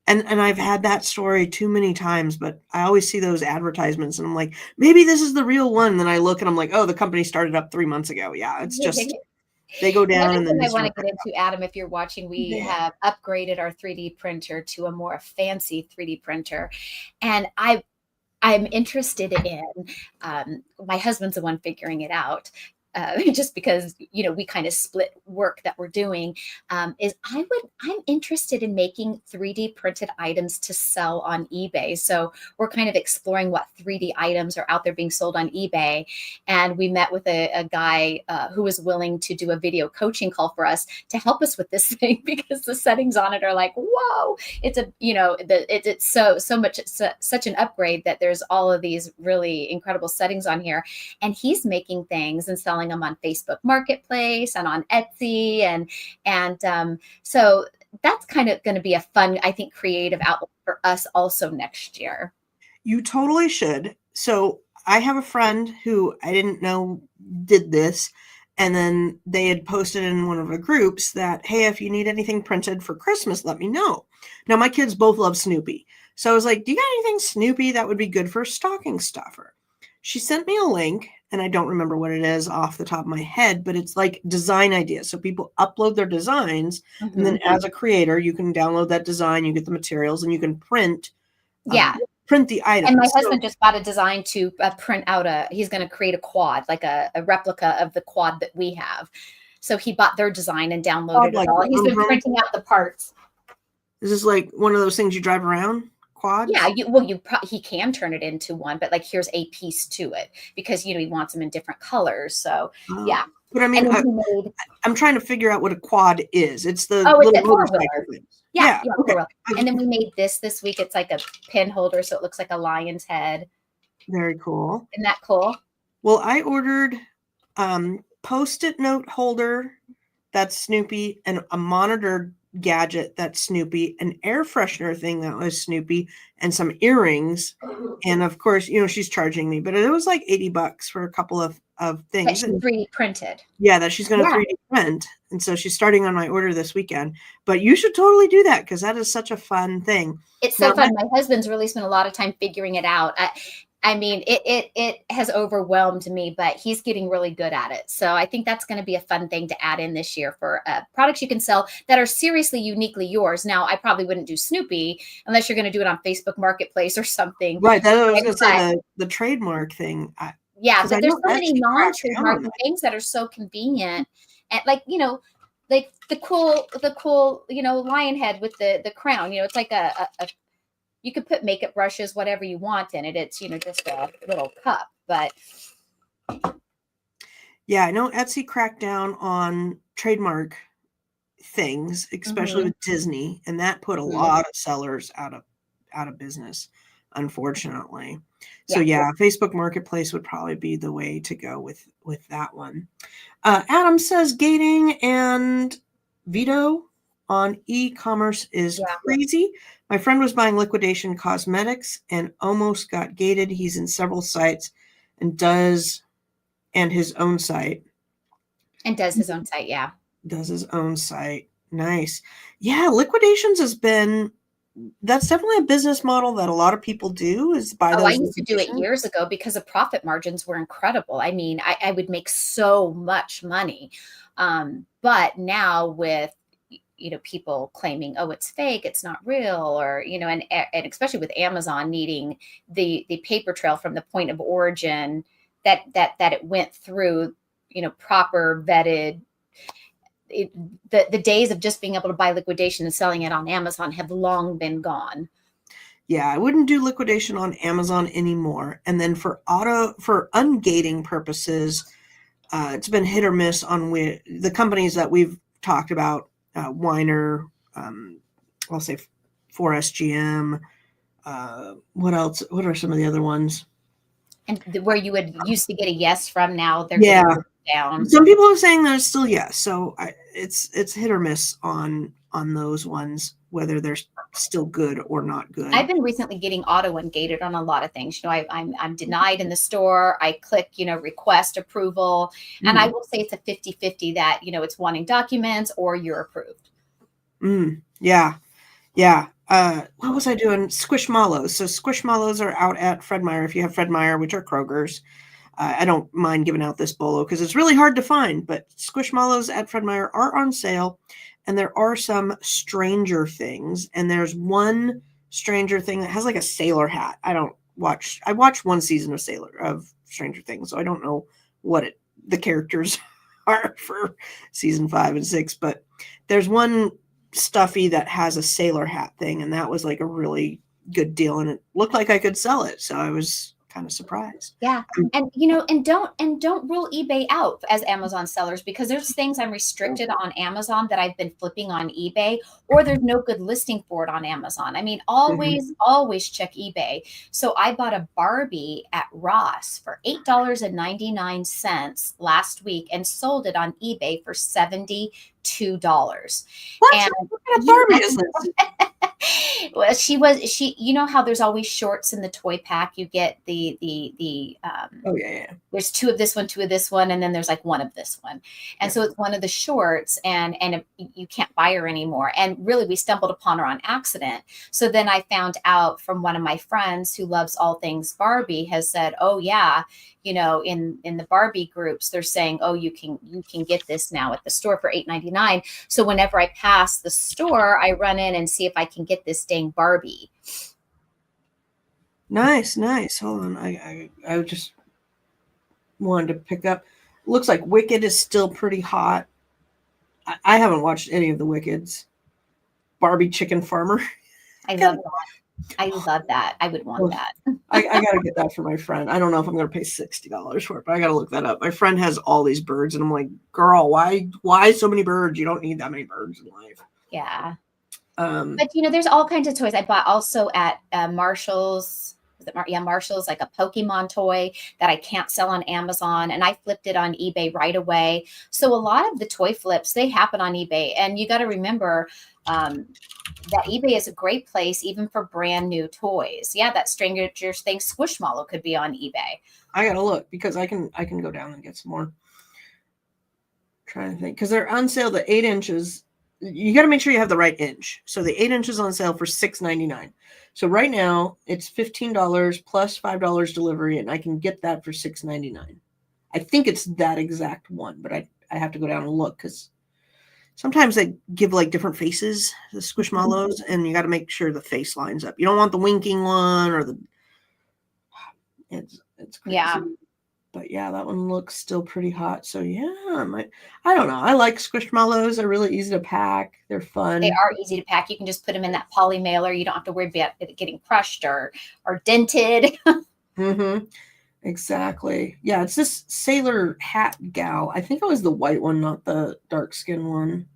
[SPEAKER 2] And I've had that story too many times, but I always see those advertisements and I'm like, maybe this is the real one. And then I look and I'm like, oh, the company started up 3 months ago. Yeah, it's just, they go down
[SPEAKER 1] Another
[SPEAKER 2] and then
[SPEAKER 1] thing
[SPEAKER 2] they
[SPEAKER 1] I want to
[SPEAKER 2] start
[SPEAKER 1] get
[SPEAKER 2] back
[SPEAKER 1] into, Adam, if you're watching, we
[SPEAKER 2] up.
[SPEAKER 1] have upgraded our 3D printer to a more fancy 3D printer. And I'm interested in, my husband's the one figuring it out. Just because we kind of split work that we're doing, I'm interested in making 3D printed items to sell on eBay. So we're kind of exploring what 3D items are out there being sold on eBay, and we met with a guy who was willing to do a video coaching call for us to help us with this thing because the settings on it are like, whoa, it's it's so much, it's such an upgrade that there's all of these really incredible settings on here, and he's making things and selling them on Facebook Marketplace and on Etsy, and so that's kind of going to be a fun, I think, creative outlet for us also next year.
[SPEAKER 2] You totally should. So I have a friend who I didn't know did this. And then they had posted in one of the groups that, hey, if you need anything printed for Christmas, let me know. Now, my kids both love Snoopy. So I was like, do you got anything Snoopy that would be good for a stocking stuffer? She sent me a link, and I don't remember what it is off the top of my head, but it's like design ideas. So people upload their designs, and then as a creator, you can download that design, you get the materials, and you can print the items.
[SPEAKER 1] And my husband just bought a design to print out he's going to create a quad, like a replica of the quad that we have. So he bought their design and downloaded it all. He's been printing out the parts.
[SPEAKER 2] Is this like one of those things you drive around? Quads?
[SPEAKER 1] Yeah, he can turn it into one, but like here's a piece to it because he wants them in different colors. So yeah.
[SPEAKER 2] But I mean, I'm trying to figure out what a quad is. It's the little motorcycle thing.
[SPEAKER 1] Yeah. Okay. And then we made this week. It's like a pin holder, so it looks like a lion's head.
[SPEAKER 2] Very cool.
[SPEAKER 1] Isn't that cool?
[SPEAKER 2] Well, I ordered Post-it note holder that's Snoopy, and a monitor gadget that's Snoopy, an air freshener thing that was Snoopy, and some earrings. And of course, she's charging me, but it was like $80 for a couple of things.
[SPEAKER 1] That 3D printed.
[SPEAKER 2] Yeah, that she's going to 3D print. And so she's starting on my order this weekend. But you should totally do that because that is such a fun thing.
[SPEAKER 1] It's so fun. My husband's really spent a lot of time figuring it out. I mean, it has overwhelmed me, but he's getting really good at it. So I think that's going to be a fun thing to add in this year for products you can sell that are seriously uniquely yours. Now, I probably wouldn't do Snoopy unless you're going to do it on Facebook Marketplace or something.
[SPEAKER 2] Right. That I was going to say the trademark thing.
[SPEAKER 1] Yeah, but there's so many non-trademark things that are so convenient, and like the cool lion head with the crown. It's like a you could put makeup brushes, whatever you want in it. It's just a little cup, but
[SPEAKER 2] yeah, I know Etsy cracked down on trademark things, especially
[SPEAKER 1] Mhm.
[SPEAKER 2] with Disney, and that put a
[SPEAKER 1] Mhm.
[SPEAKER 2] lot of sellers out of business, unfortunately. So
[SPEAKER 1] Yeah.
[SPEAKER 2] yeah, Facebook Marketplace would probably be the way to go with that one. Adam says gating and veto on e-commerce is
[SPEAKER 1] Yeah.
[SPEAKER 2] crazy. My friend was buying liquidation cosmetics and almost got gated. He's in several sites and his own site.
[SPEAKER 1] And does his own site. Yeah.
[SPEAKER 2] Does his own site. Nice. Yeah, liquidations that's definitely a business model that a lot of people do is buy
[SPEAKER 1] Oh, I
[SPEAKER 2] those
[SPEAKER 1] used to do it
[SPEAKER 2] liquidations.
[SPEAKER 1] years ago because the profit margins were incredible. I mean, I would make so much money. But now with people claiming, oh, it's fake, it's not real, or and especially with Amazon needing the paper trail from the point of origin that it went through, proper vetted. It, the days of just being able to buy liquidation and selling it on Amazon have long been gone.
[SPEAKER 2] Yeah, I wouldn't do liquidation on Amazon anymore. And then for ungating purposes, it's been hit or miss on the companies that we've talked about, Weiner, I'll say 4SGM. What else? What are some of the other ones?
[SPEAKER 1] And where you would used to get a yes from, now they're
[SPEAKER 2] Yeah,
[SPEAKER 1] getting down.
[SPEAKER 2] some people are saying there's still yes. So it's hit or miss on those ones, whether they're still good or not good.
[SPEAKER 1] I've been recently getting auto ungated on a lot of things. I'm denied in the store. I click, request approval. And I
[SPEAKER 2] Mm.
[SPEAKER 1] will say it's a 50-50 that, it's wanting documents or you're approved.
[SPEAKER 2] Yeah. Yeah. What was I doing? Squishmallows. So Squishmallows are out at Fred Meyer. If you have Fred Meyer, which are Kroger's, I don't mind giving out this bolo because it's really hard to find. But Squishmallows at Fred Meyer are on sale, and there are some Stranger Things. And there's one Stranger Thing that has like a sailor hat. I watched one season of Stranger Things, so I don't know the characters are for season 5 and 6. But there's one stuffy that has a sailor hat thing, and that was like a really good deal, and it looked like I could sell it, so I was kind of surprised.
[SPEAKER 1] Yeah. And don't rule eBay out as Amazon sellers, because there's things I'm restricted on Amazon that I've been flipping on eBay, or there's no good listing for it on Amazon. I mean,
[SPEAKER 2] Mhm.
[SPEAKER 1] always check eBay. So I bought a Barbie at Ross for $8.99 last week and sold it on eBay for $72.
[SPEAKER 2] What?
[SPEAKER 1] And
[SPEAKER 2] What kind of Barbie
[SPEAKER 1] yeah,
[SPEAKER 2] is this?
[SPEAKER 1] well, she you know how there's always shorts in the toy pack. You get the
[SPEAKER 2] Oh, yeah.
[SPEAKER 1] there's two of this one, two of this one, and then there's like one of this one. And
[SPEAKER 2] Yeah.
[SPEAKER 1] so it's one of the shorts, and you can't buy her anymore. And really, we stumbled upon her on accident. So then I found out from one of my friends who loves all things Barbie, has said, oh yeah, in the Barbie groups, they're saying, oh, you can get this now at the store for $8.99. So whenever I pass the store, I run in and see if I can get this dang Barbie.
[SPEAKER 2] Nice, nice. Hold on. I just wanted to pick up. Looks like Wicked is still pretty hot. I haven't watched any of the Wickeds. Barbie Chicken Farmer.
[SPEAKER 1] I
[SPEAKER 2] Gotta-
[SPEAKER 1] love that. I love that. I would want that.
[SPEAKER 2] I gotta get that for my friend. I don't know if I'm gonna pay $60 for it, but I gotta look that up. My friend has all these birds, and I'm like, girl, why so many birds? You don't need that many birds in life.
[SPEAKER 1] Yeah.
[SPEAKER 2] Um,
[SPEAKER 1] But there's all kinds of toys. I bought also at Marshall's. Was it yeah, Marshall's, like a Pokemon toy that I can't sell on Amazon, and I flipped it on eBay right away. So a lot of the toy flips, they happen on eBay, and you got to remember um, that eBay is a great place even for brand new toys. Yeah, that Stranger Things Squishmallow could be on eBay.
[SPEAKER 2] I gotta look because I can go down and get some more. Trying to think because they're on sale. The 8 inches, you got to make sure you have the right inch. So the 8 inches on sale for $6.99. So right now it's $15 plus $5 delivery, and I can get that for $6.99. I think it's that exact one, but I have to go down and look because sometimes they give like different faces, the Squishmallows, and you got to make sure the face lines up. You don't want the winking one or the. It's crazy.
[SPEAKER 1] Yeah.
[SPEAKER 2] But yeah, that one looks still pretty hot. So yeah, I don't know. I like Squishmallows. They're really easy to pack. They're fun.
[SPEAKER 1] They are easy to pack. You can just put them in that poly mailer. You don't have to worry about it getting crushed or dented.
[SPEAKER 2] Mm-hmm. Exactly. Yeah, it's this sailor hat gal. I think it was the white one, not the dark skin one.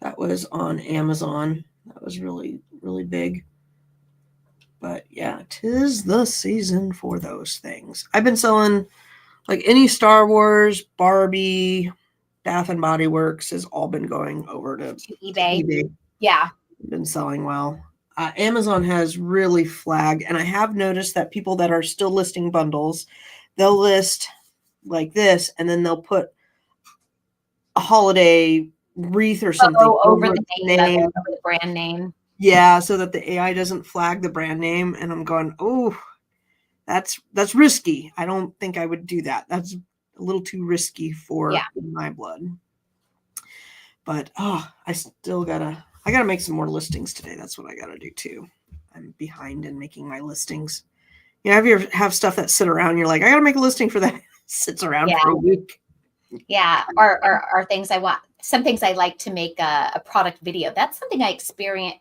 [SPEAKER 2] That was on Amazon. That was really, really big. But yeah, 'tis the season for those things. I've been selling like any Star Wars, Barbie, Bath and Body Works has all been going over
[SPEAKER 1] To
[SPEAKER 2] to
[SPEAKER 1] eBay.
[SPEAKER 2] eBay.
[SPEAKER 1] Yeah.
[SPEAKER 2] Been selling well. Amazon has really flagged, and I have noticed that people that are still listing bundles, they'll list like this, and then they'll put a holiday wreath or something
[SPEAKER 1] Oh, over
[SPEAKER 2] over
[SPEAKER 1] the
[SPEAKER 2] the
[SPEAKER 1] name of it,
[SPEAKER 2] name.
[SPEAKER 1] over the brand name.
[SPEAKER 2] Yeah, so that the AI doesn't flag the brand name. And I'm going, oh, that's risky. I don't think I would do that. That's a little too risky
[SPEAKER 1] Yeah.
[SPEAKER 2] for my blood. But I gotta make some more listings today. That's what I gotta do too. I'm behind in making my listings. Have you ever have stuff that sit around? You're like, I gotta make a listing for that. Sits around
[SPEAKER 1] Yeah.
[SPEAKER 2] for a week.
[SPEAKER 1] Yeah. Or things I want. Some things I like to make a product video. That's something I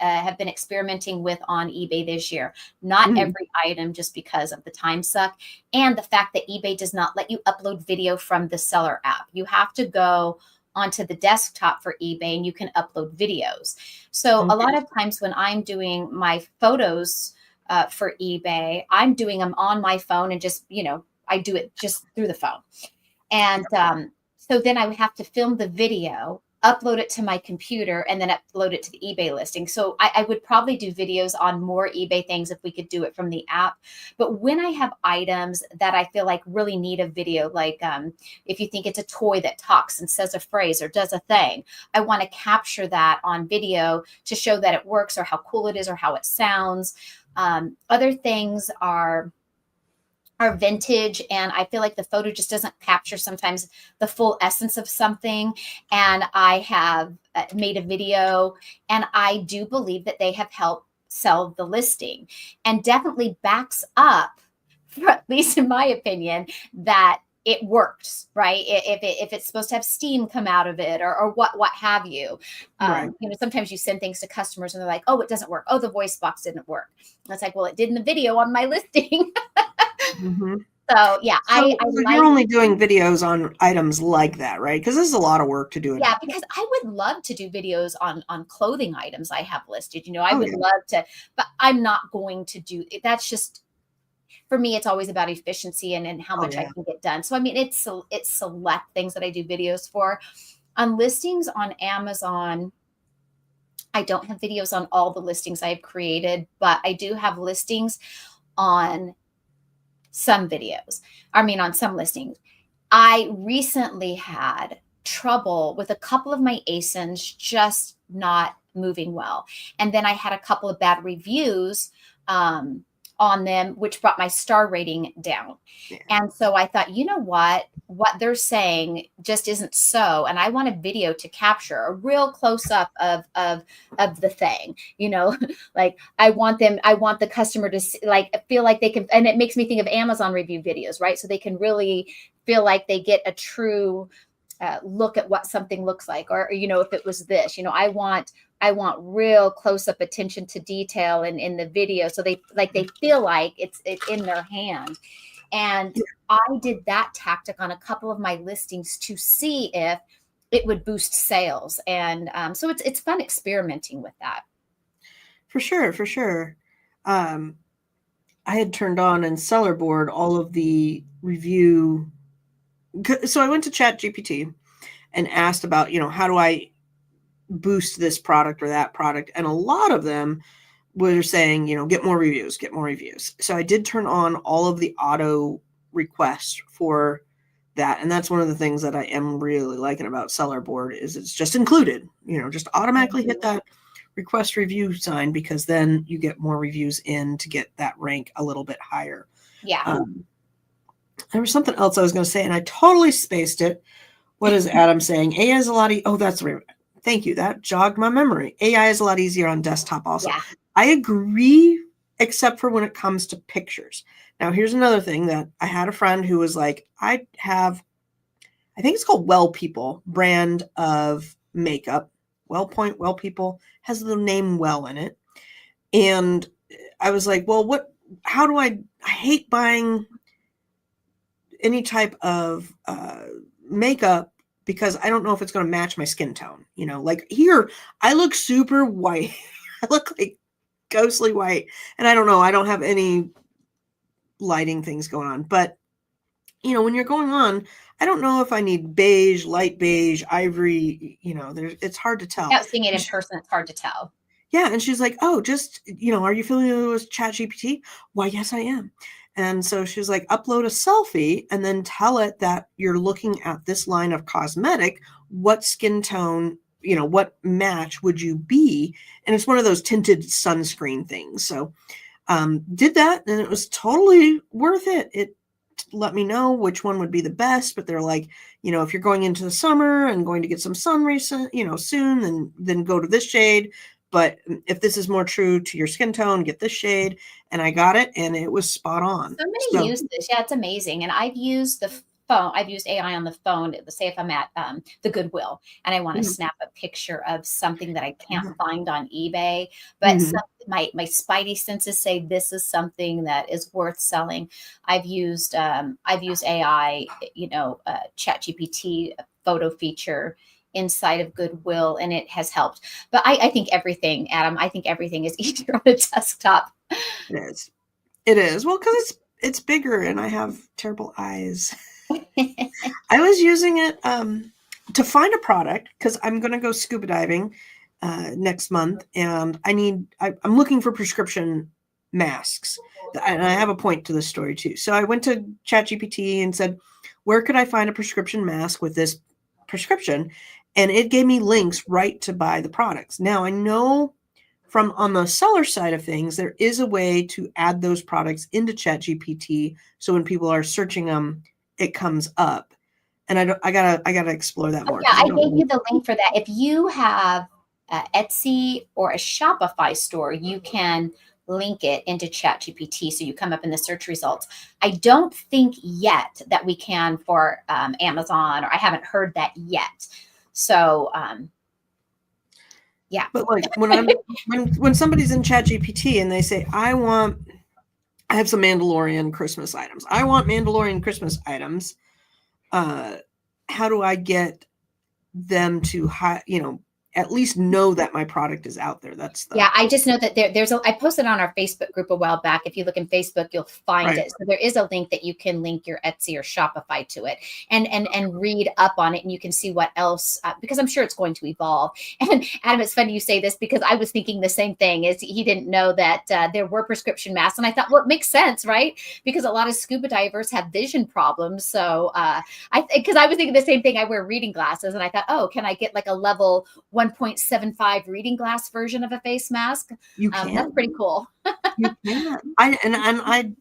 [SPEAKER 1] have been experimenting with on eBay this year. Not
[SPEAKER 2] Mm,
[SPEAKER 1] every item, just because of the time suck and the fact that eBay does not let you upload video from the seller app. You have to go onto the desktop for eBay and you can upload videos. So a lot
[SPEAKER 2] okay.
[SPEAKER 1] of times when I'm doing my photos for eBay, I'm doing them on my phone and just, I do it just through the phone. And so then I would have to film the video, upload it to my computer, and then upload it to the eBay listing. So I would probably do videos on more eBay things if we could do it from the app. But when I have items that I feel like really need a video, like if you think it's a toy that talks and says a phrase or does a thing, I want to capture that on video to show that it works or how cool it is or how it sounds. Other things are vintage, and I feel like the photo just doesn't capture sometimes the full essence of something. And I have made a video, and I do believe that they have helped sell the listing, and definitely backs up, at least in my opinion, that it works, right? If it's supposed to have steam come out of it, or what have you.
[SPEAKER 2] Right.
[SPEAKER 1] Sometimes you send things to customers and they're like, oh, it doesn't work. Oh, the voice box didn't work. And it's like, well, it did in the video on my listing.
[SPEAKER 2] Hmm.
[SPEAKER 1] So yeah, I
[SPEAKER 2] So you're
[SPEAKER 1] like,
[SPEAKER 2] only doing videos on items like that, right? Because this is a lot of work to do it.
[SPEAKER 1] yeah, because I would love to do videos on clothing items I have listed. I
[SPEAKER 2] Oh
[SPEAKER 1] would
[SPEAKER 2] yeah.
[SPEAKER 1] love to, but I'm not going to do it. That's just, for me, it's always about efficiency and how
[SPEAKER 2] Oh
[SPEAKER 1] much I
[SPEAKER 2] yeah.
[SPEAKER 1] can get done. So I mean, it's select things that I do videos for. On listings on Amazon, I don't have videos on all the listings I've created, but I do have listings on some videos. I mean, on some listings. I recently had trouble with a couple of my ASINs just not moving well. And then I had a couple of bad reviews on them, which brought my star rating down.
[SPEAKER 2] Yeah.
[SPEAKER 1] And so I thought, you know what they're saying just isn't so. And I want a video to capture a real close up of the thing, like I want the customer to see, like feel like they can, and it makes me think of Amazon review videos, right? So they can really feel like they get a true look at what something looks like, or if it was this, I want real close up attention to detail in the video, so they feel like it's in their hand. And I did that tactic on a couple of my listings to see if it would boost sales, and so it's fun experimenting with that.
[SPEAKER 2] For sure, for sure. Um, I had turned on in Seller Board all of the review. So I went to Chat GPT and asked about, how do I boost this product or that product? And a lot of them were saying, get more reviews, get more reviews. So I did turn on all of the auto requests for that. And that's one of the things that I am really liking about Seller Board is it's just included, just automatically hit that request review sign, because then you get more reviews in to get that rank a little bit higher.
[SPEAKER 1] Yeah.
[SPEAKER 2] There was something else I was going to say, and I totally spaced it. What is Adam saying? AI is a lot. Oh, that's right. Thank you. That jogged my memory. AI is a lot easier on desktop also.
[SPEAKER 1] Yeah.
[SPEAKER 2] I agree, except for when it comes to pictures. Now, here's another thing that I had a friend who was like, I think it's called Well People brand of makeup. Well Point, Well People has the name Well in it. And I was like, well, how do I hate buying any type of makeup because I don't know if it's going to match my skin tone. Like here, I look super white. I look like ghostly white. And I don't know. I don't have any lighting things going on. But, when you're going on, I don't know if I need beige, light beige, ivory, it's hard to tell.
[SPEAKER 1] Without seeing it in person, it's hard to tell.
[SPEAKER 2] Yeah. And she's like, oh, just, are you familiar with ChatGPT? Why, yes, I am. And so she was like, upload a selfie and then tell it that you're looking at this line of cosmetic. What skin tone, what match would you be? And it's one of those tinted sunscreen things. So did that, and it was totally worth it. It let me know which one would be the best, but they're like, if you're going into the summer and going to get some sun recent, soon, then go to this shade. But if this is more true to your skin tone, get this shade. And I got it, and it was spot on.
[SPEAKER 1] So many use this. Yeah, it's amazing. And I've used the phone. I've used AI on the phone. Say if I'm at the Goodwill and I want to snap a picture of something that I can't find on eBay, but my spidey senses say this is something that is worth selling. I've used AI, ChatGPT photo feature inside of Goodwill, and it has helped. But I think everything, Adam, I think everything is easier on a desktop.
[SPEAKER 2] It is. Well, because it's bigger and I have terrible eyes. I was using it to find a product because I'm going to go scuba diving next month, and I'm looking for prescription masks. And I have a point to this story too. So I went to ChatGPT and said, where could I find a prescription mask with this prescription? And it gave me links right to buy the products. Now I know from on the seller side of things, there is a way to add those products into ChatGPT. So when people are searching them, it comes up. And I gotta explore that more.
[SPEAKER 1] Yeah, I gave you the link for that. If you have Etsy or a Shopify store, you can link it into ChatGPT so you come up in the search results. I don't think yet that we can for Amazon, or I haven't heard that yet. So yeah.
[SPEAKER 2] But like when somebody's in ChatGPT and they say, I have some Mandalorian Christmas items. I want Mandalorian Christmas items. How do I get them to at least know that my product is out there?
[SPEAKER 1] Yeah, I just know that I posted on our Facebook group a while back. If you look in Facebook, you'll find it. So there is a link that you can link your Etsy or Shopify to it and read up on it, and you can see what else, because I'm sure it's going to evolve. And Adam, it's funny you say this because I was thinking the same thing. Is he didn't know that there were prescription masks, and I thought, well, it makes sense, right? Because a lot of scuba divers have vision problems. So because I was thinking the same thing. I wear reading glasses, and I thought, oh, can I get like a level 1.75 reading glass version of a face mask?
[SPEAKER 2] You can.
[SPEAKER 1] That's pretty cool.
[SPEAKER 2] You can.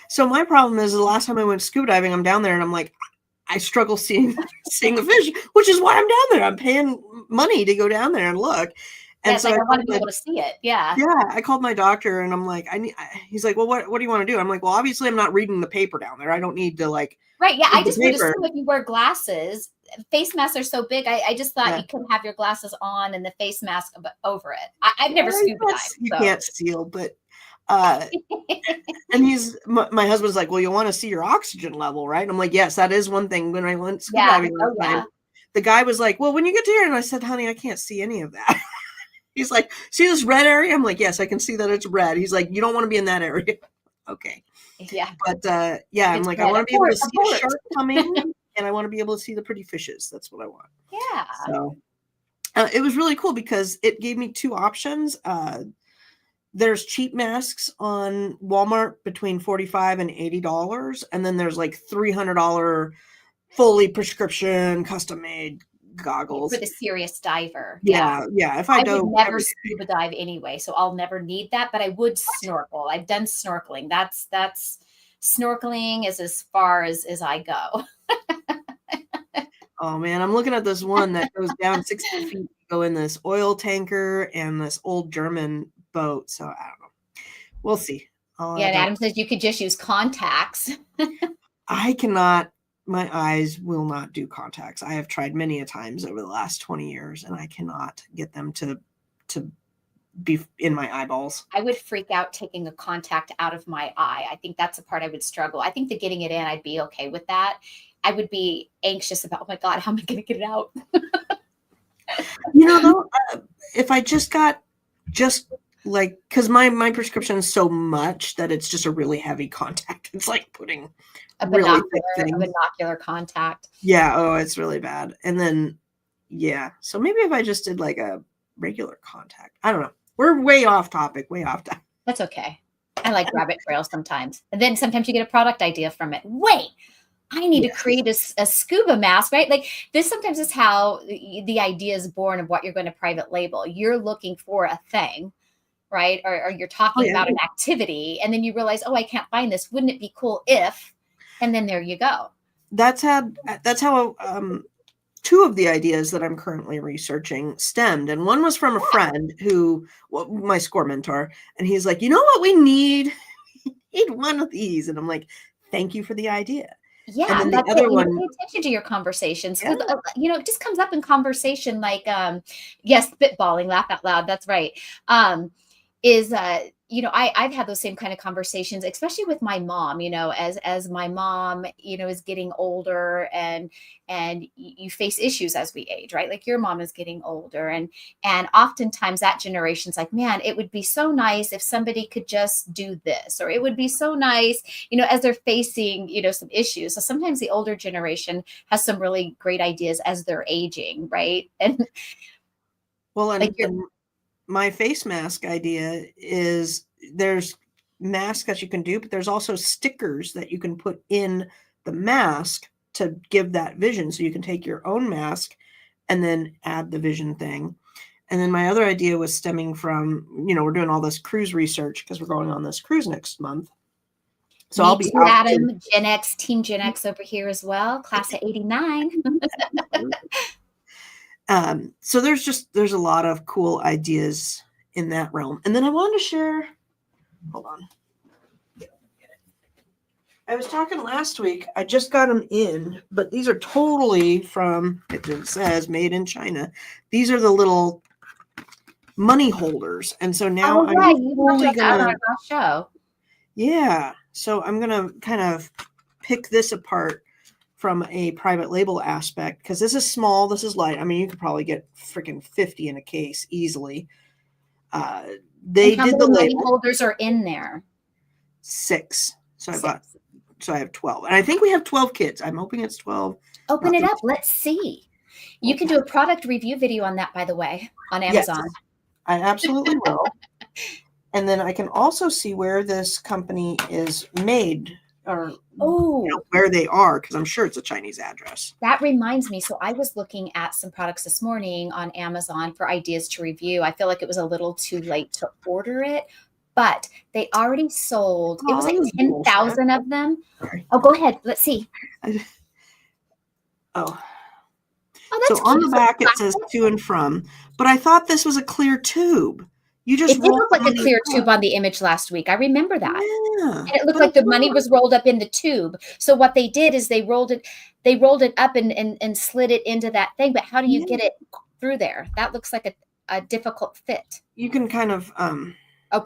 [SPEAKER 2] So my problem is the last time I went scuba diving, I'm down there and I'm like, I struggle seeing the fish, which is why I'm down there. I'm paying money to go down there and look. And so
[SPEAKER 1] I want to be able to see it. Yeah.
[SPEAKER 2] Yeah. I called my doctor and I'm like, he's like, well, what do you want to do? I'm like, well, obviously I'm not reading the paper down there. I don't need to like.
[SPEAKER 1] Right. Yeah. I just would assume if you wear glasses, face masks are so big. I just thought you could have your glasses on and the face mask over it. I've never scuba dived.
[SPEAKER 2] You can't seal, but and my husband's like, well, you want to see your oxygen level, right? And I'm like, yes, that is one thing. When I went scuba diving last time, the guy was like, well, when you get to here, and I said, honey, I can't see any of that. He's like, see this red area? I'm like, yes, I can see that it's red. He's like, you don't want to be in that area. Okay.
[SPEAKER 1] Yeah.
[SPEAKER 2] But I'm like, I want to be able to see a shark coming, and I want to be able to see the pretty fishes. That's what I want.
[SPEAKER 1] Yeah.
[SPEAKER 2] So it was really cool because it gave me two options. There's cheap masks on Walmart between $45 and $80. And then there's like $300 fully prescription custom made goggles
[SPEAKER 1] for the serious diver.
[SPEAKER 2] Yeah. If I
[SPEAKER 1] would never scuba dive anyway, so I'll never need that, but I would snorkel. I've done snorkeling. That's snorkeling is as far as I go.
[SPEAKER 2] Oh man, I'm looking at this one that goes down 60 feet to go in this oil tanker and this old German boat. So I don't know. We'll see.
[SPEAKER 1] And Adam says you could just use contacts.
[SPEAKER 2] I cannot. My eyes will not do contacts. I have tried many a times over the last 20 years, and I cannot get them to be in my eyeballs.
[SPEAKER 1] I would freak out taking a contact out of my eye. I think that's the part I would struggle. I think the getting it in, I'd be okay with that. I would be anxious about, oh my God, how am I going to get it out?
[SPEAKER 2] Though, if I just like, because my prescription is so much that it's just a really heavy contact. It's like putting
[SPEAKER 1] A
[SPEAKER 2] really thick
[SPEAKER 1] binocular contact.
[SPEAKER 2] Yeah. Oh, it's really bad. And then, yeah. So maybe if I just did like a regular contact, I don't know. We're way off topic, way off topic.
[SPEAKER 1] That's okay. I like rabbit trails sometimes. And then sometimes you get a product idea from it. Wait, I need to create a scuba mask, right? Like this sometimes is how the idea is born of what you're going to private label. You're looking for a thing, right? Or you're talking about an activity, and then you realize, oh, I can't find this. Wouldn't it be cool if? And then there you go.
[SPEAKER 2] That's how two of the ideas that I'm currently researching stemmed. And one was from a friend who, my score mentor, and he's like, you know what we need? We need one of these. And I'm like, thank you for the idea.
[SPEAKER 1] Yeah,
[SPEAKER 2] and then the other one,
[SPEAKER 1] pay attention to your conversations. Yeah. It just comes up in conversation like, yes, spitballing, laugh out loud. That's right. I've had those same kind of conversations, especially with my mom, as my mom, is getting older and you face issues as we age, right? Like your mom is getting older and oftentimes that generation's like, man, it would be so nice if somebody could just do this, or it would be so nice, as they're facing, some issues. So sometimes the older generation has some really great ideas as they're aging, right? And
[SPEAKER 2] my face mask idea is there's masks that you can do, but there's also stickers that you can put in the mask to give that vision. So you can take your own mask and then add the vision thing. And then my other idea was stemming from, we're doing all this cruise research because we're going on this cruise next month. So
[SPEAKER 1] I'll be Adam, Gen X, Team Gen X over here as well, class of 89.
[SPEAKER 2] So there's a lot of cool ideas in that realm. And then I wanted to share, hold on. I was talking last week, I just got them in, but these are totally from, it says made in China. These are the little money holders. And so now I'm totally gonna
[SPEAKER 1] show.
[SPEAKER 2] Yeah. So I'm gonna kind of pick this apart from a private label aspect, because this is small, this is light. I mean, you could probably get freaking 50 in a case easily. They did the label.
[SPEAKER 1] Holders are in there.
[SPEAKER 2] 6. So I have 12. And I think we have 12 kids. I'm hoping it's 12.
[SPEAKER 1] Open it up. Let's see. You can do a product review video on that, by the way, on Amazon.
[SPEAKER 2] Yes, I absolutely will. And then I can also see where this company is made, or where they are, because I'm sure it's a Chinese address.
[SPEAKER 1] That reminds me. So I was looking at some products this morning on Amazon for ideas to review. I feel like it was a little too late to order it, but they already sold. It was like 10,000 of them. Sorry. Oh, go ahead. Let's see.
[SPEAKER 2] That's
[SPEAKER 1] so
[SPEAKER 2] on the back it says to and from, but I thought this was a clear tube. You just
[SPEAKER 1] it did look like a clear tube on the image last week. I remember that. Yeah, and it looked like the money was rolled up in the tube. So what they did is they rolled it up and slid it into that thing. But how do you get it through there? That looks like a difficult fit.
[SPEAKER 2] You can kind of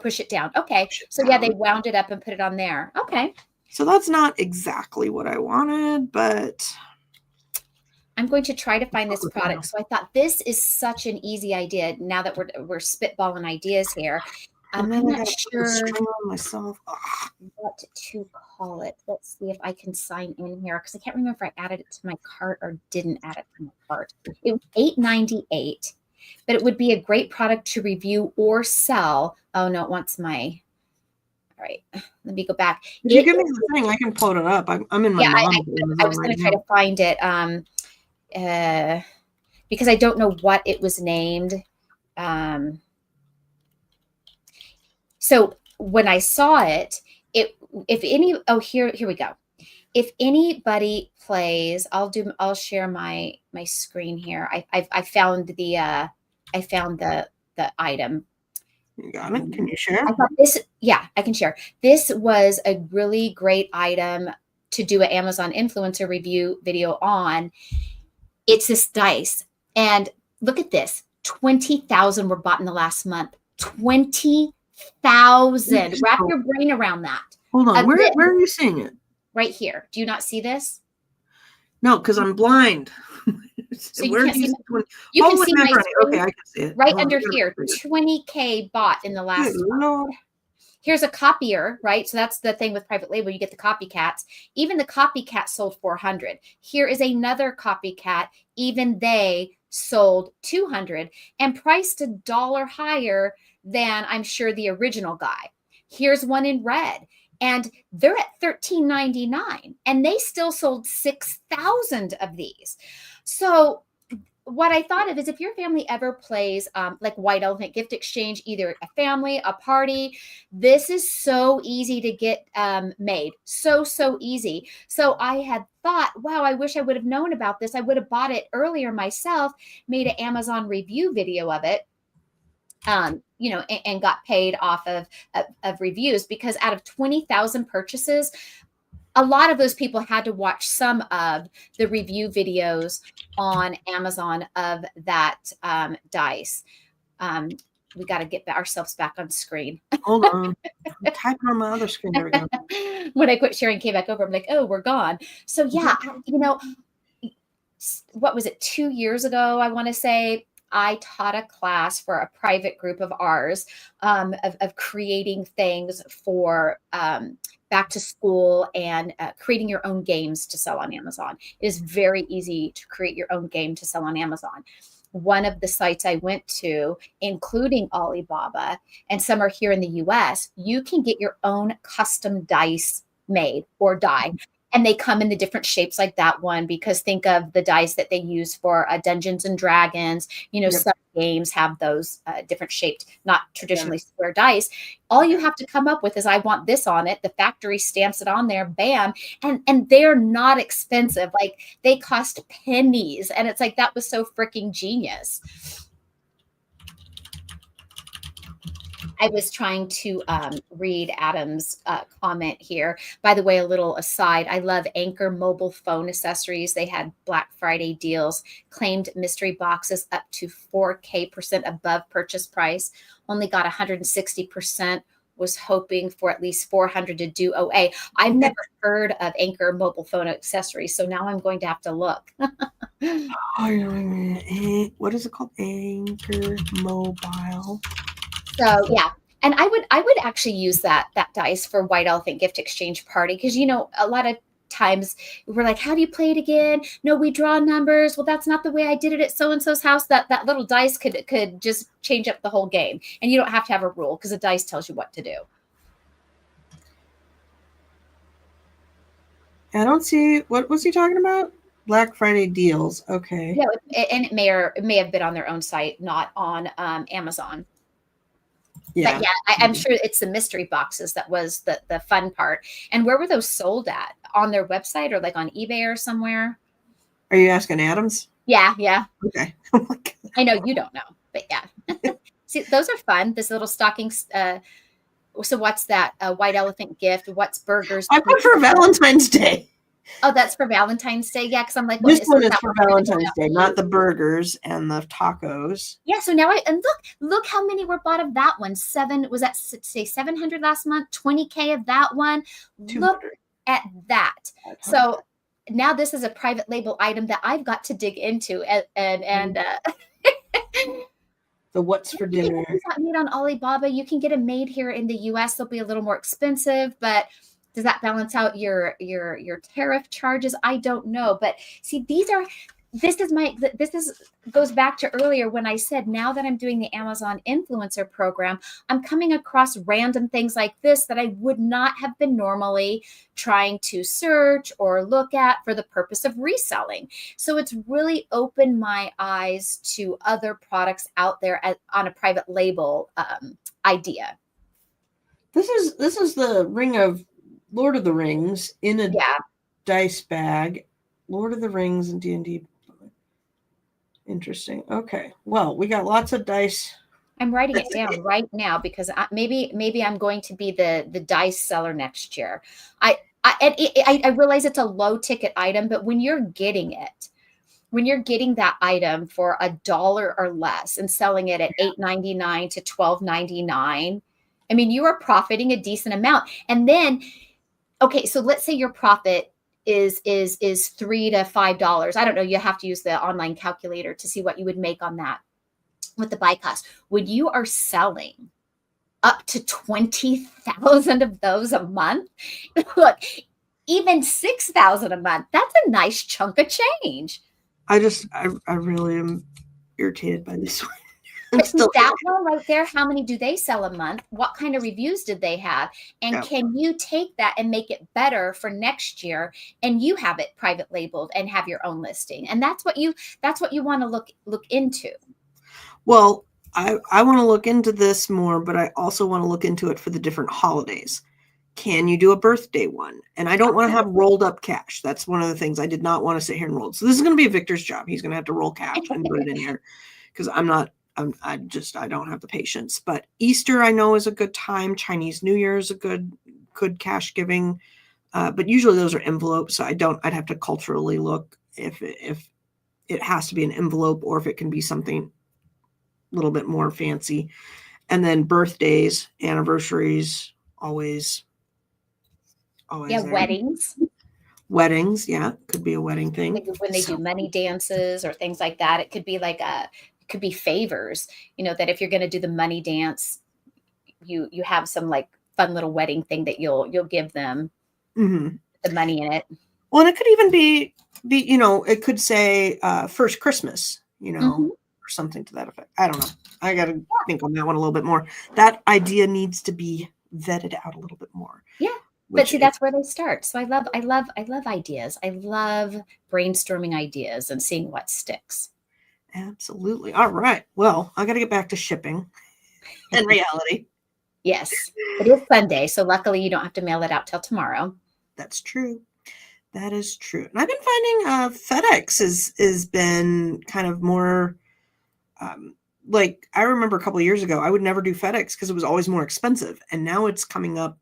[SPEAKER 1] push it down. Okay. So they wound it up and put it on there. Okay.
[SPEAKER 2] So that's not exactly what I wanted, but
[SPEAKER 1] I'm going to try to find this product. So I thought this is such an easy idea. Now that we're spitballing ideas here, I'm not sure
[SPEAKER 2] myself
[SPEAKER 1] what to call it. Let's see if I can sign in here, because I can't remember if I added it to my cart or didn't add it to my cart. It was $8.98, but it would be a great product to review or sell. Oh no, it wants my. All right, let me go back.
[SPEAKER 2] If you give me the thing, I can pull it up. I'm in my
[SPEAKER 1] I was going to try to find it. Because I don't know what it was named. So when I saw it, here we go. If anybody plays, I'll share my screen here. I found the item.
[SPEAKER 2] You got it. Can you share?
[SPEAKER 1] I thought I can share. This was a really great item to do an Amazon influencer review video on. It's this dice, and look at this. 20,000 were bought in the last month. 20,000. Wrap your brain around that.
[SPEAKER 2] Hold on.
[SPEAKER 1] Of this,
[SPEAKER 2] Where are you seeing it?
[SPEAKER 1] right here. Do you not see this?
[SPEAKER 2] No, because I'm blind.
[SPEAKER 1] So you
[SPEAKER 2] Where
[SPEAKER 1] can't
[SPEAKER 2] do you
[SPEAKER 1] see.
[SPEAKER 2] see when?
[SPEAKER 1] You can
[SPEAKER 2] Hold it
[SPEAKER 1] see
[SPEAKER 2] in
[SPEAKER 1] my
[SPEAKER 2] front of you. Okay,
[SPEAKER 1] screen
[SPEAKER 2] I can see it.
[SPEAKER 1] right
[SPEAKER 2] Hold on,
[SPEAKER 1] under
[SPEAKER 2] I gotta
[SPEAKER 1] here.
[SPEAKER 2] read it.
[SPEAKER 1] 20K bought in the
[SPEAKER 2] Good
[SPEAKER 1] last month.
[SPEAKER 2] Lord.
[SPEAKER 1] Here's a copier, right? So that's the thing with private label. You get the copycats. Even the copycat sold 400. Here is another copycat. Even they sold 200 and priced $1 higher than I'm sure the original guy. Here's one in red, and they're at $13.99, and they still sold 6,000 of these. So what I thought of is if your family ever plays like White Elephant Gift Exchange, either a family, a party, this is so easy to get made. So easy. So I had thought, wow, I wish I would have known about this. I would have bought it earlier myself, made an Amazon review video of it. And got paid off of reviews, because out of 20,000 purchases, a lot of those people had to watch some of the review videos on Amazon of that dice. We got to get ourselves back on screen.
[SPEAKER 2] Hold on. I'm typing on my other screen. There we go.
[SPEAKER 1] When I quit sharing, came back over, I'm like, oh, we're gone. So yeah, what was it, 2 years ago, I want to say, I taught a class for a private group of ours of creating things for back to school and creating your own games to sell on Amazon. It is very easy to create your own game to sell on Amazon. One of the sites I went to, including Alibaba, and some are here in the US, you can get your own custom dice made or die. And they come in the different shapes like that one, because think of the dice that they use for Dungeons and Dragons.
[SPEAKER 2] Yep.
[SPEAKER 1] Some games have those different shaped, not traditionally square dice. All you have to come up with is, I want this on it. The factory stamps it on there, bam. And they're not expensive. Like, they cost pennies. And it's like, that was so freaking genius. I was trying to read Adam's comment here. By the way, a little aside, I love Anchor mobile phone accessories. They had Black Friday deals, claimed mystery boxes up to 4K% above purchase price. Only got 160%. Was hoping for at least 400 to do OA. I've never heard of Anchor mobile phone accessories, so now I'm going to have to look.
[SPEAKER 2] What is it called? Anchor Mobile.
[SPEAKER 1] So yeah. And I would actually use that dice for White Elephant Gift Exchange Party, because a lot of times we're like, how do you play it again? No, we draw numbers. Well, that's not the way I did it at so and so's house. That little dice could just change up the whole game, and you don't have to have a rule, because the dice tells you what to do.
[SPEAKER 2] I don't see, what was he talking about? Black Friday deals. Okay.
[SPEAKER 1] Yeah, and it may have been on their own site, not on Amazon. Yeah. But yeah, I'm sure it's the mystery boxes that was the fun part. And where were those sold at? On their website, or like on eBay or somewhere?
[SPEAKER 2] Are you asking Adams?
[SPEAKER 1] Yeah.
[SPEAKER 2] Okay.
[SPEAKER 1] I know you don't know, but yeah. See, those are fun. This little stocking. So what's that? White Elephant gift. What's burgers?
[SPEAKER 2] I put for Valentine's Day.
[SPEAKER 1] Oh, that's for Valentine's Day. Yeah, because I'm like,
[SPEAKER 2] this one is for Valentine's Day, not the burgers and the tacos.
[SPEAKER 1] Yeah. So now look how many were bought of that one. 7, was that, say 700 last month? 20K of that one. 200. Look at that. 500. So now this is a private label item that I've got to dig into, and
[SPEAKER 2] the what's for dinner.
[SPEAKER 1] It's not made on Alibaba. You can get them made here in the US. They'll be a little more expensive, but does that balance out your tariff charges? I don't know. But see, this goes back to earlier when I said, now that I'm doing the Amazon influencer program, I'm coming across random things like this that I would not have been normally trying to search or look at for the purpose of reselling. So it's really opened my eyes to other products out there on a private label idea.
[SPEAKER 2] This is the ring of Lord of the Rings in a dice bag. Lord of the Rings and D&D. Interesting. Okay. Well, we got lots of dice.
[SPEAKER 1] I'm writing it down right now, because maybe I'm going to be the dice seller next year. I realize it's a low ticket item, but when you're getting it, when you're getting that item for $1 or less and selling it at $8.99 to $12.99, I mean, you are profiting a decent amount. And then, okay, so let's say your profit is $3 to $5. I don't know. You have to use the online calculator to see what you would make on that with the buy cost. When you are selling up to 20,000 of those a month, look, even 6,000 a month, that's a nice chunk of change.
[SPEAKER 2] I really am irritated by this one. I'm still
[SPEAKER 1] That one right there, how many do they sell a month? What kind of reviews did they have? And
[SPEAKER 2] yeah.
[SPEAKER 1] can you take that and make it better for next year, and you have it private labeled and have your own listing? And that's what you want to look into.
[SPEAKER 2] Well, I want to look into this more, but I also want to look into it for the different holidays. Can you do a birthday one? And I don't want to have rolled up cash. That's one of the things I did not want to sit here and roll. So this is going to be Victor's job. He's going to have to roll cash and put it in here because I don't have the patience. But Easter I know is a good time. Chinese New Year is a good cash giving. But usually those are envelopes. So I'd have to culturally look if it has to be an envelope or if it can be something a little bit more fancy. And then birthdays, anniversaries, always
[SPEAKER 1] Yeah,
[SPEAKER 2] there.
[SPEAKER 1] weddings.
[SPEAKER 2] Yeah, could be a wedding thing.
[SPEAKER 1] When they do money dances or things like that, it could be like it could be favors, that if you're going to do the money dance, you have some like fun little wedding thing that you'll give them the money in it.
[SPEAKER 2] Well, and it could even be it could say first Christmas, or something to that effect. I don't know. I got to think on that one a little bit more. That idea needs to be vetted out a little bit more.
[SPEAKER 1] Yeah. But see, that's where they start. So I love ideas. I love brainstorming ideas and seeing what sticks.
[SPEAKER 2] Absolutely. All right. Well, I got to get back to shipping and reality.
[SPEAKER 1] Yes. It is Sunday, so luckily you don't have to mail it out till tomorrow.
[SPEAKER 2] That's true. That is true. And I've been finding FedEx has been kind of more like I remember a couple of years ago, I would never do FedEx because it was always more expensive. And now it's coming up.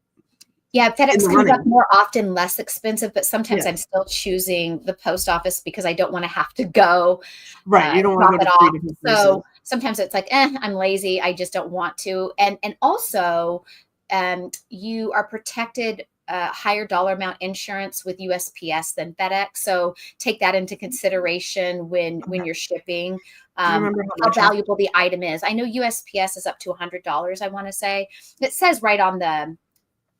[SPEAKER 1] Yeah, FedEx comes up more often, less expensive, but sometimes I'm still choosing the post office because I don't want to have to go.
[SPEAKER 2] Right. You don't want to go to 3 different places.
[SPEAKER 1] So sometimes it's like, I'm lazy. I just don't want to. And also, you are protected higher dollar amount insurance with USPS than FedEx. So take that into consideration when you're shipping. How valuable the item is. I know USPS is up to $100, I want to say. It says right on the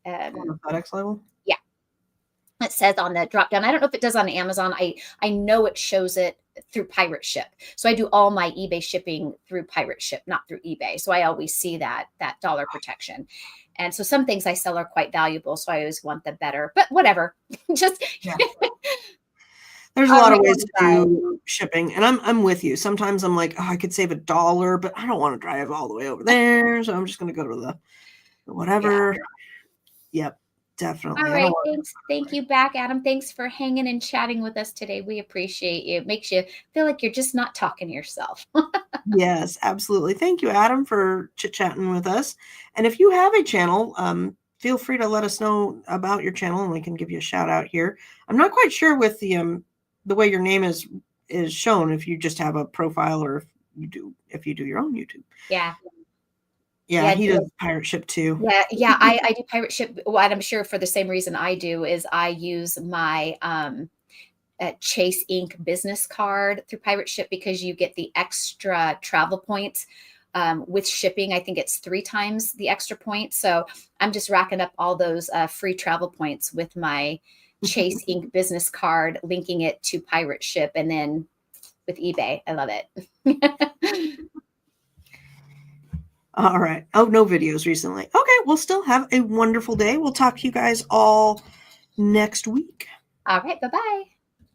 [SPEAKER 2] on the FedEx label?
[SPEAKER 1] Yeah. It says on the drop down. I don't know if it does on Amazon. I know it shows it through Pirate Ship. So I do all my eBay shipping through Pirate Ship, not through eBay. So I always see that dollar protection. And so some things I sell are quite valuable. So I always want the better, but whatever. Just
[SPEAKER 2] There's a lot of ways to do shipping, and I'm with you. Sometimes I'm like, I could save $1, but I don't want to drive all the way over there, so I'm just going to go to the whatever. Yeah. Yep, definitely.
[SPEAKER 1] All right, thanks. Thank you back, Adam. Thanks for hanging and chatting with us today. We appreciate you. It makes you feel like you're just not talking to yourself.
[SPEAKER 2] Yes, absolutely. Thank you, Adam, for chit-chatting with us. And if you have a channel, feel free to let us know about your channel, and we can give you a shout out here. I'm not quite sure with the way your name is shown, if you just have a profile or if you do your own YouTube.
[SPEAKER 1] Yeah.
[SPEAKER 2] Yeah, he does Pirate Ship too.
[SPEAKER 1] Yeah, I do Pirate Ship. What I'm sure for the same reason I do is I use my Chase Inc. business card through Pirate Ship because you get the extra travel points with shipping. I think it's 3 times the extra points. So I'm just racking up all those free travel points with my Chase Inc. business card, linking it to Pirate Ship, and then with eBay. I love it.
[SPEAKER 2] All right. Oh, no videos recently. Okay. We'll still have a wonderful day. We'll talk to you guys all next week.
[SPEAKER 1] All right. Bye-bye.